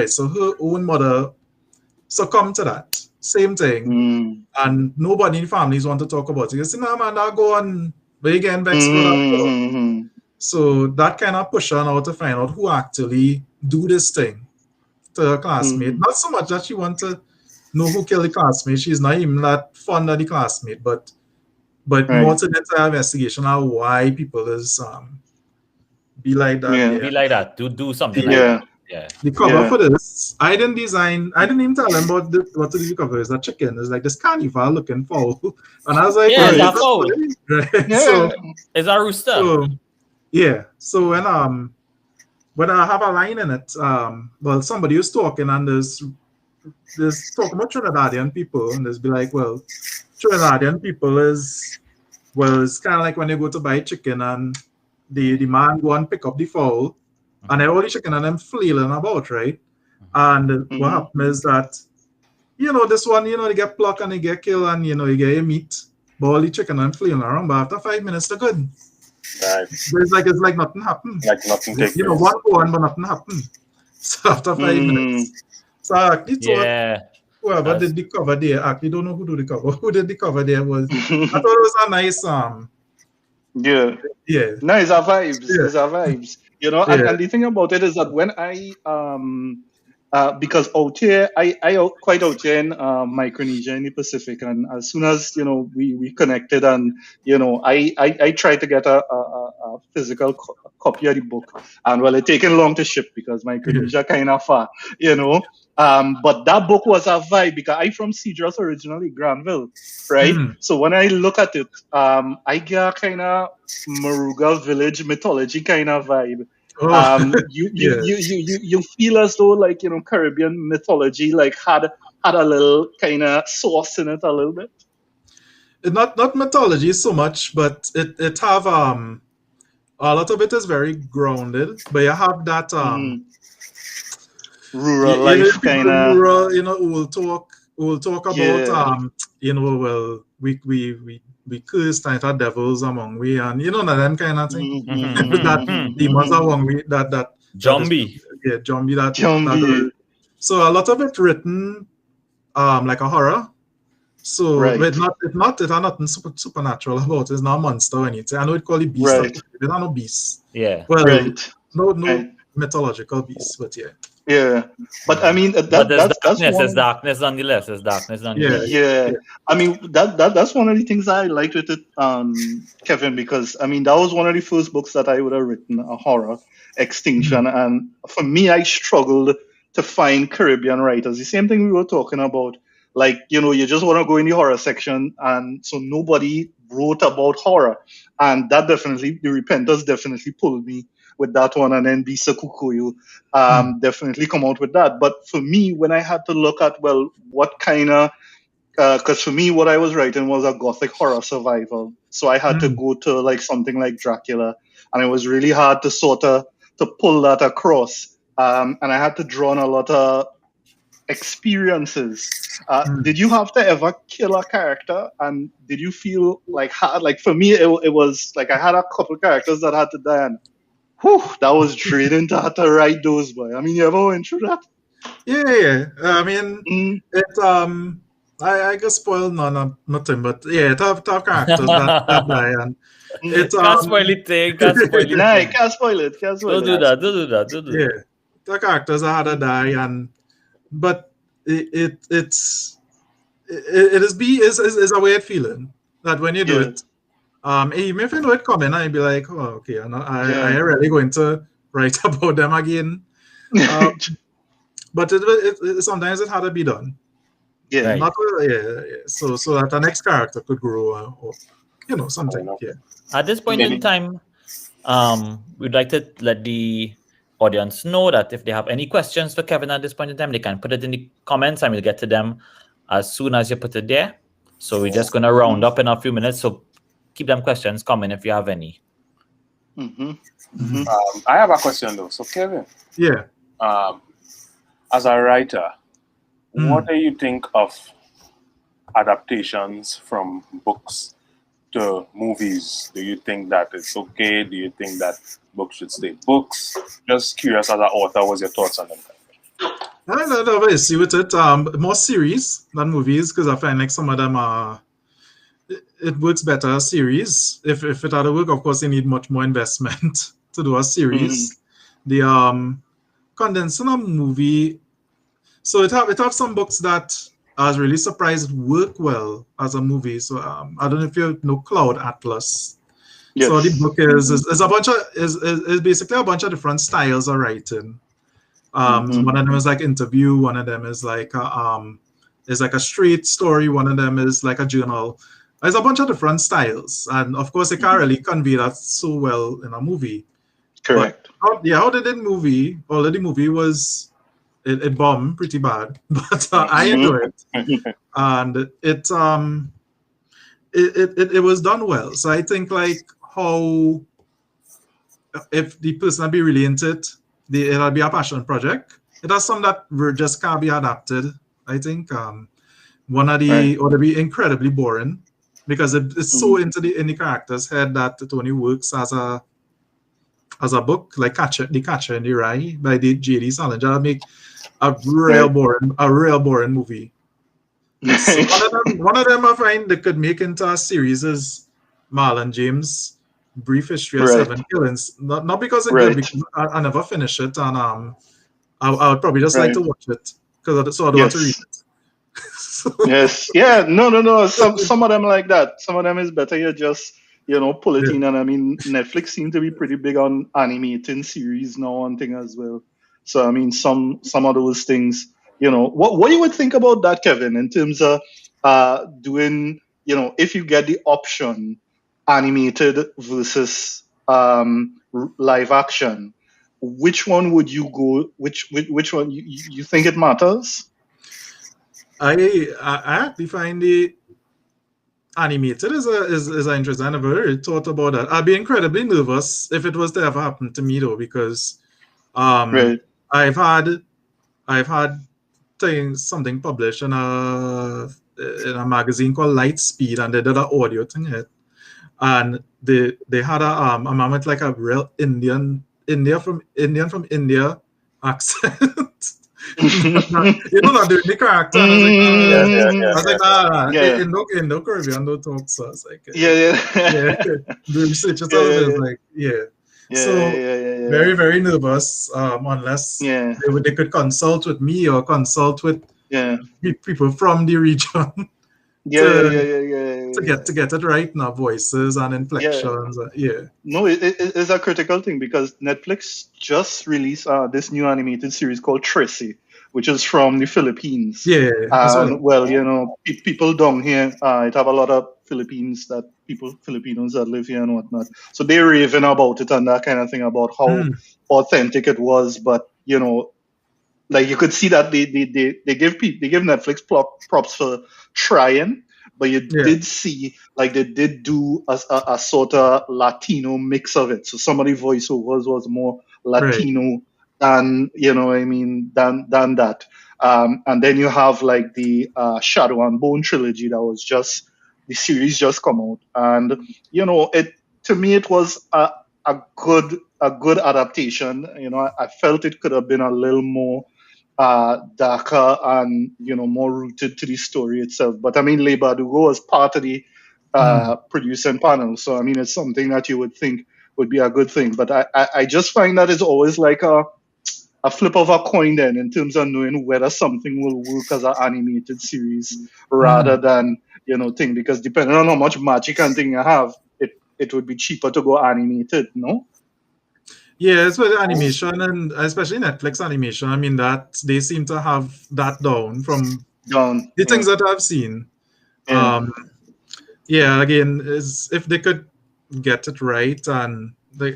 So her own mother succumbed to that. Same thing. And nobody in the families want to talk about it. You see, no man, that go on, but again, vexed with that. So that kind of push on out to find out who actually do this thing to her classmate. Not so much that she want to know who killed the classmate. She's not even that fond of the classmate, but more to the entire investigation of why people is be like that. Be like that. Do something like that. Yeah. The cover for this, I didn't even tell them about what the cover is. That chicken is like this carnival looking fowl. And I was like, that's fowl. Right? So it's a rooster. So when I have a line in it, somebody was talking and there's talking about Trinidadian people, and there's be like, well, Trinidadian people it's kind of like when they go to buy chicken and the man go and pick up the fowl, and then all the chicken and them flailing about, right? And what happens is that, this one, they get plucked and they get killed and, you get your meat, but all the chicken and flailing around, but after 5 minutes, they're good. Right. It's like nothing happened. Like nothing takes place. One go on, but nothing happened. So after 5 minutes. So I actually thought whoever did the cover there, I actually don't know who did the cover. Who did the cover there was, I thought it was a nice No, it's our vibes. It's our vibes. And the thing about it is that when I because out here, I quite out here in Micronesia in the Pacific, and as soon as we connected, and I tried to get a physical copy of the book, and it taken long to ship because Micronesia kind of far, but that book was a vibe because I from Cedros originally, Granville, right? So when I look at it, I get kind of Moruga village mythology kind of vibe. You feel as though like Caribbean mythology like had a little kind of sauce in it a little bit. Not mythology so much, but it have a lot of it is very grounded, but you have that rural life kind of rural, who will talk about we cursed and devils among we, and them kind of thing. That demons among we, that zombie. Zombie. So a lot of it written like a horror. So it's nothing supernatural about it. It's not a monster or anything. I know it call it beast. It's not no beast. Yeah. Well, no mythological beasts, but yeah, but I mean that's darkness. There's darkness nonetheless. Yeah. I mean that's one of the things I liked with it, Kevin, because I mean that was one of the first books that I would have written, a horror, Extinction, and for me I struggled to find Caribbean writers. The same thing we were talking about, like you just want to go in the horror section, and so nobody wrote about horror, and that definitely the Repenters definitely pulled me with that one, and then Bisa Kukuyu definitely come out with that. But for me, when I had to look at, well, what kind of, because for me, what I was writing was a gothic horror survival. So I had to go to like something like Dracula, and it was really hard to sort of to pull that across. And I had to draw on a lot of experiences. Did you have to ever kill a character? And did you feel like hard? Like for me, it was like I had a couple characters that had to die, and whew, that was draining to have to write those, boy. I mean, you ever went through that? Yeah. I mean, it I guess spoil nothing, but yeah, tough characters that die, and it Can't spoil it, can't spoil it. Nah, you can't spoil it. Can't spoil Don't do that. Don't do that. Don't do that. yeah, the characters that had to die, but it is a weird feeling that when you do it, even if you know it coming, I'd be like, oh, okay, I ain't really going to write about them again. But it sometimes it had to be done. Yeah. Not so that the next character could grow or something. Yeah. At this point in time, we'd like to let the audience know that if they have any questions for Kevin at this point in time, they can put it in the comments and we'll get to them as soon as you put it there. So we're just going to round up in a few minutes. So keep them questions coming if you have any. I have a question though. So Kevin. Yeah. As a writer, what do you think of adaptations from books to movies? Do you think that it's okay? Do you think that books should stay books? Just curious, as an author, what's your thoughts on them? I don't know see with it. More series than movies, because I find like some of them it works better as series. If it had to work, of course, you need much more investment to do a series. The condensing a movie. So it have some books that I was really surprised work well as a movie. So I don't know if you know Cloud Atlas. Yes. So the book is a bunch of is basically a bunch of different styles of writing. One of them is like interview. One of them is like a straight story. One of them is like a journal. There's a bunch of different styles, and of course, they can't really convey that so well in a movie. Correct. But, how did the movie? Although the movie was. It bombed pretty bad, but I enjoyed it, and it was done well. So I think like how if the person be really into it, it'll be a passion project. It has some that just can't be adapted. I think one of the or to be incredibly boring because it's so into in the character's head that it only works as a book like The Catcher in the Rye by the J.D. Salinger. That'll make a real boring movie. So one of them I find that could make into a series is Marlon James' Brief History of Seven Killings. Not because it's good, because I never finish it, and I would probably just like to watch it because I don't want to read it. Yes, yeah, no. Some of them like that. Some of them is better you just pull it in, and I mean Netflix seems to be pretty big on animating series now and thing as well. So I mean, some of those things, what you would think about that, Kevin, in terms of doing, if you get the option, animated versus live action, which one would you go? Which one you think it matters? I actually find the animated is an interesting. I never really thought about that. I'd be incredibly nervous if it was to ever happen to me though, because I've had something published in a magazine called Lightspeed, and they did an audio thing it, and they had a man with like a real Indian from India accent. Not doing the character. I was like, in no Caribbean don't talk, so I was like, the research was like, very, very nervous, unless they could consult with me or consult with people from the region to get it right now, voices and inflections. No, it's a critical thing because Netflix just released this new animated series called Tracy, which is from the Philippines. Yeah, and well, you know, people down here, it have a lot of Filipinos that live here and whatnot. So they raving about it and that kind of thing, about how authentic it was. But you know, like you could see that they give Netflix props for trying, but you did see like they did do a sort of Latino mix of it. So some of the voiceovers was more Latino than, you know what I mean, than that. And then you have like the Shadow and Bone trilogy that was just, the series just come out, and you know, it, to me it was a good adaptation. You know, I felt it could have been a little more darker and, you know, more rooted to the story itself. But I mean, Leigh Bardugo was part of the producing panel, so I mean, it's something that you would think would be a good thing. But I just find that it's always like a flip of a coin then, in terms of knowing whether something will work as an animated series rather than, you know, thing, because depending on how much magic and thing you have, it would be cheaper to go animated, no? Yeah, it's with animation, and especially Netflix animation. I mean, that they seem to have that down from the things that I've seen. Again, is if they could get it right, and I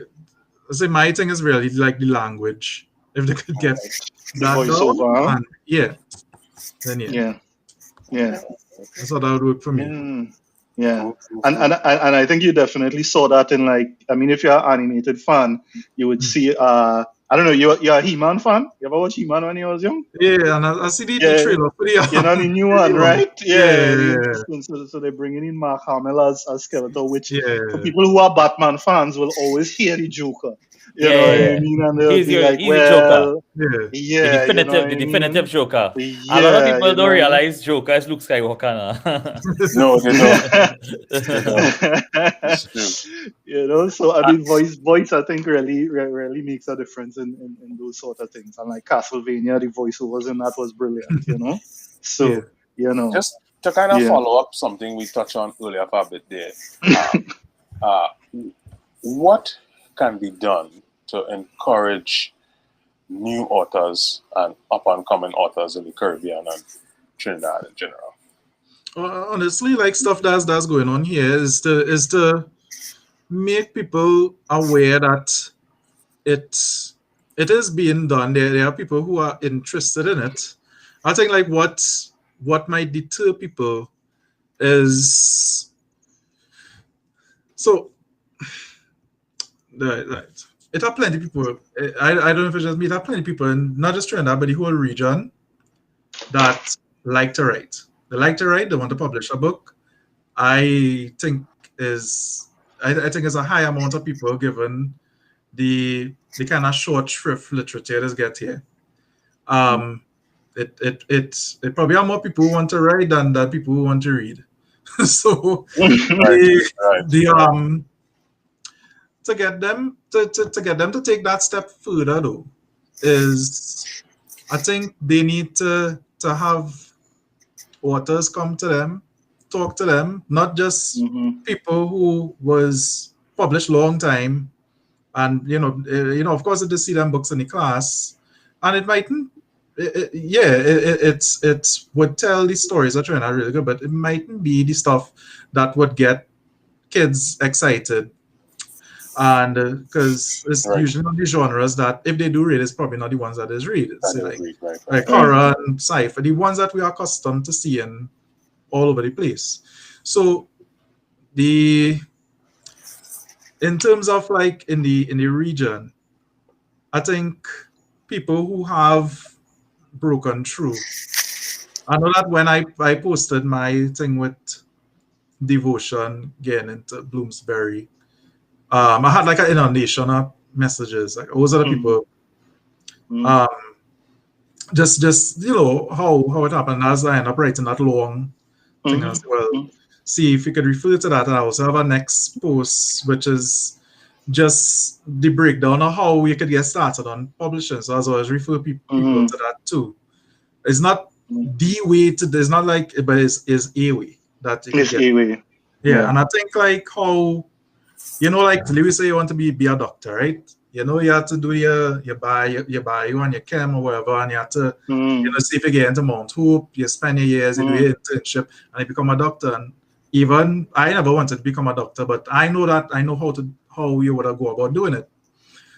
say my thing is really like the language. If they could get that voiceover, down, then that's what that would work for me. Yeah, and I think you definitely saw that in, like, I mean, if you're an animated fan, you would see. I don't know, you're a He-Man fan? You ever watch He-Man when you was young? Yeah, and I see the trailer for the you know, the new one, right? Yeah. So they're bringing in Mark Hamill as Skeletor, which for people who are Batman fans will always hear the Joker. You know what I mean? And they'll be like, well, the definitive Joker. Yeah, a lot of people don't realize Joker is Luke Skywalker now. No, they don't. You know, so I mean, voice I think really makes a difference in those sort of things. And like Castlevania, the voiceovers in that was brilliant, you know. So you know, just to kind of follow up something we touched on earlier for a bit there. What can be done to encourage new authors and up-and-coming authors in the Caribbean and Trinidad in general? Honestly, like stuff that's going on here is to make people aware that it is being done. There are people who are interested in it. I think like what might deter people is so. Right. It have plenty of people. I don't know if it's just me. It have plenty of people, and not just Trinidad, but the whole region, that like to write. They like to write. They want to publish a book. I think is a high amount of people given the kind of short shrift literature that's get here. It probably have more people who want to write than people who want to read. So to get them to take that step further though is, I think they need to have authors come to them, talk to them, not just people who was published long time, and you know of course they see them books in the class, and it mightn't. It would tell the stories that are really good, but it mightn't be the stuff that would get kids excited. And because it's usually not the genres that, if they do read, it's probably not the ones that is read. It's like horror and sci-fi, the ones that we are accustomed to seeing all over the place. So in terms of like in the region, I think people who have broken through. I know that when I posted my thing with Devotion getting into Bloomsbury, I had like an inundation of messages. Like those other people, just you know how it happened. As I end up writing that long thing as well. See if we could refer to that. And I also have a next post, which is just the breakdown of how we could get started on publishing. So as I always refer people to that too. It's not the way to. It's not like, but it's a way that you can get. A way. Yeah, and I think like how. You know, like Lewis say you want to be a doctor, right? You know, you have to do your bio and your chem or whatever, and you have to, see if you get into Mount Hope, you spend your years, you do your internship, and you become a doctor. And even I never wanted to become a doctor, but I know how you would go about doing it.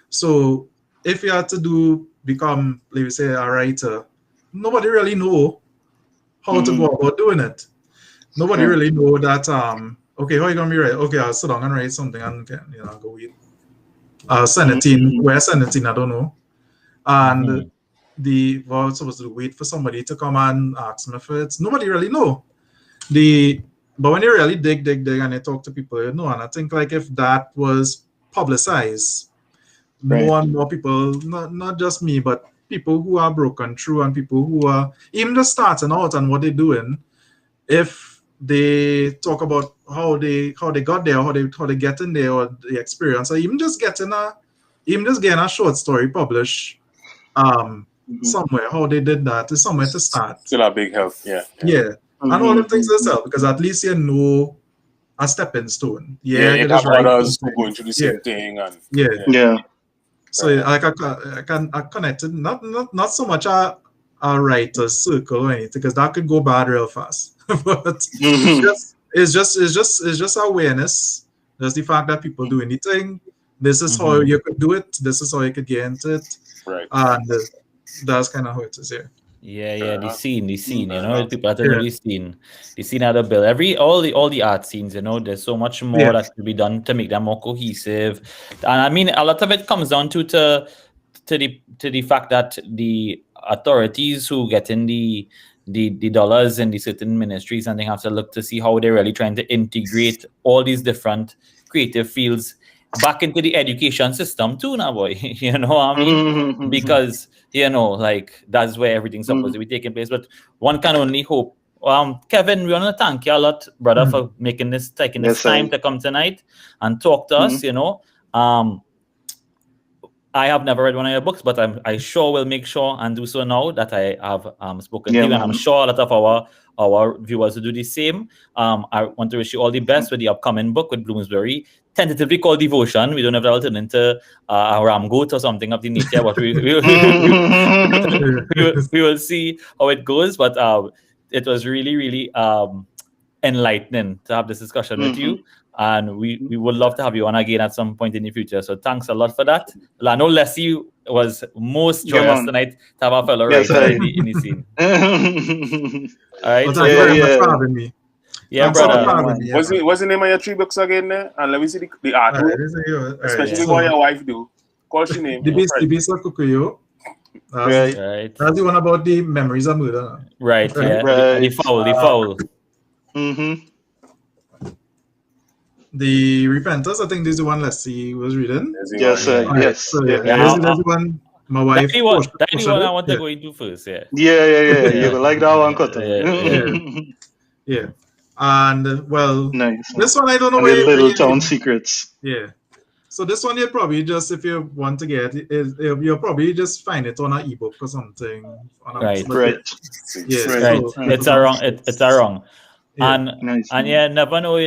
So if you had to become, let me say, a writer, nobody really know how to go about doing it. Nobody really know that, okay, how are you going to be right? Okay, I'll sit down and write something and, go eat. Senating, where Senating, I don't know. And we're supposed to wait for somebody to come and ask me for it. Nobody really know. But when you really dig and you talk to people, and I think like if that was publicized, more and more people, not just me, but people who are broken through and people who are even just starting out and what they're doing, if they talk about how they got there, how they get in there, or the experience, or even just getting a short story published somewhere, how they did that is somewhere to start. Still a big help, yeah. And all the things yourself, because at least you know a stepping stone. You have others who going through the same thing, and so like I connected not so much a writer's circle or anything, because that could go bad real fast. But it's just awareness. There's the fact that people do anything. This is how you could do it. This is how you could get into it. Right. And that's kind of how it is here. Yeah, the scene, people have to know the scene how to build all the art scenes, there's so much more that could be done to make them more cohesive. And I mean, a lot of it comes down to the fact that the authorities who get in the dollars in the certain ministries, and they have to look to see how they're really trying to integrate all these different creative fields back into the education system too now, boy. You know what I mean? Because like that's where everything's supposed to be taking place. But one can only hope. Kevin, we want to thank you a lot, brother, for taking this time to come tonight and talk to us. I have never read one of your books, but I sure will make sure and do so now that I have spoken to you, and I'm sure a lot of our viewers will do the same. I want to wish you all the best with the upcoming book with Bloomsbury, tentatively called Devotion. We don't know if that will turn into a ram goat or something of the nature, but we will see how it goes. But it was really, really enlightening to have this discussion with you. And we would love to have you on again at some point in the future. So thanks a lot for that. I know Leslie was most joyous tonight to have a fellow writer in the scene. All right. Well, thank you very much for having me. Yeah, brother. What's the name of your 3 books again there? And let me see the art. Especially what your wife do. What's your name? The Beast of Kukuyo. Right. That's the one about the memories of murder. Right, yeah. Right. The foul. The Repenters, I think this is the one Leslie was reading. Yes, sir. Yes. So, there's the one my wife. That's the one I want to go into first, Yeah. You like that one, Koto. Yeah. And well, nice. This one I don't know where Little Town Secrets. Yeah. So this one you probably just, if you want to get it, you'll probably just find it on an ebook or something. Right. Yeah. Right. It's a wrong. And never know.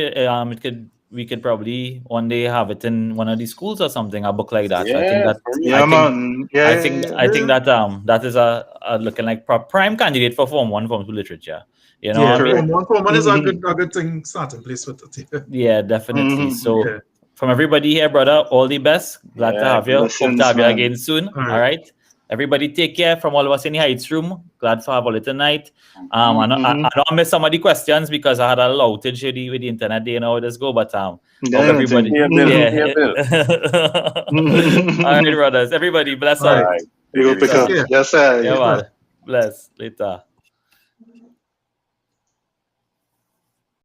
We could probably one day have it in one of the schools or something. A book like that. I think that is a looking like prime candidate for Form 1, Form 2 literature. What I mean? Form 1 is a good thing starting place with it. Yeah, definitely. So from everybody here, brother, all the best. Glad to have you. Hope to have you again soon. All right. Everybody take care from all of us in the Heights room. Glad to have all it tonight. I don't miss some of the questions because I had a low outage with the internet day and how this go, but everybody. All right, brothers. Everybody, bless us. You go pick up. Yes, sir. Yeah, man. Bless. Later.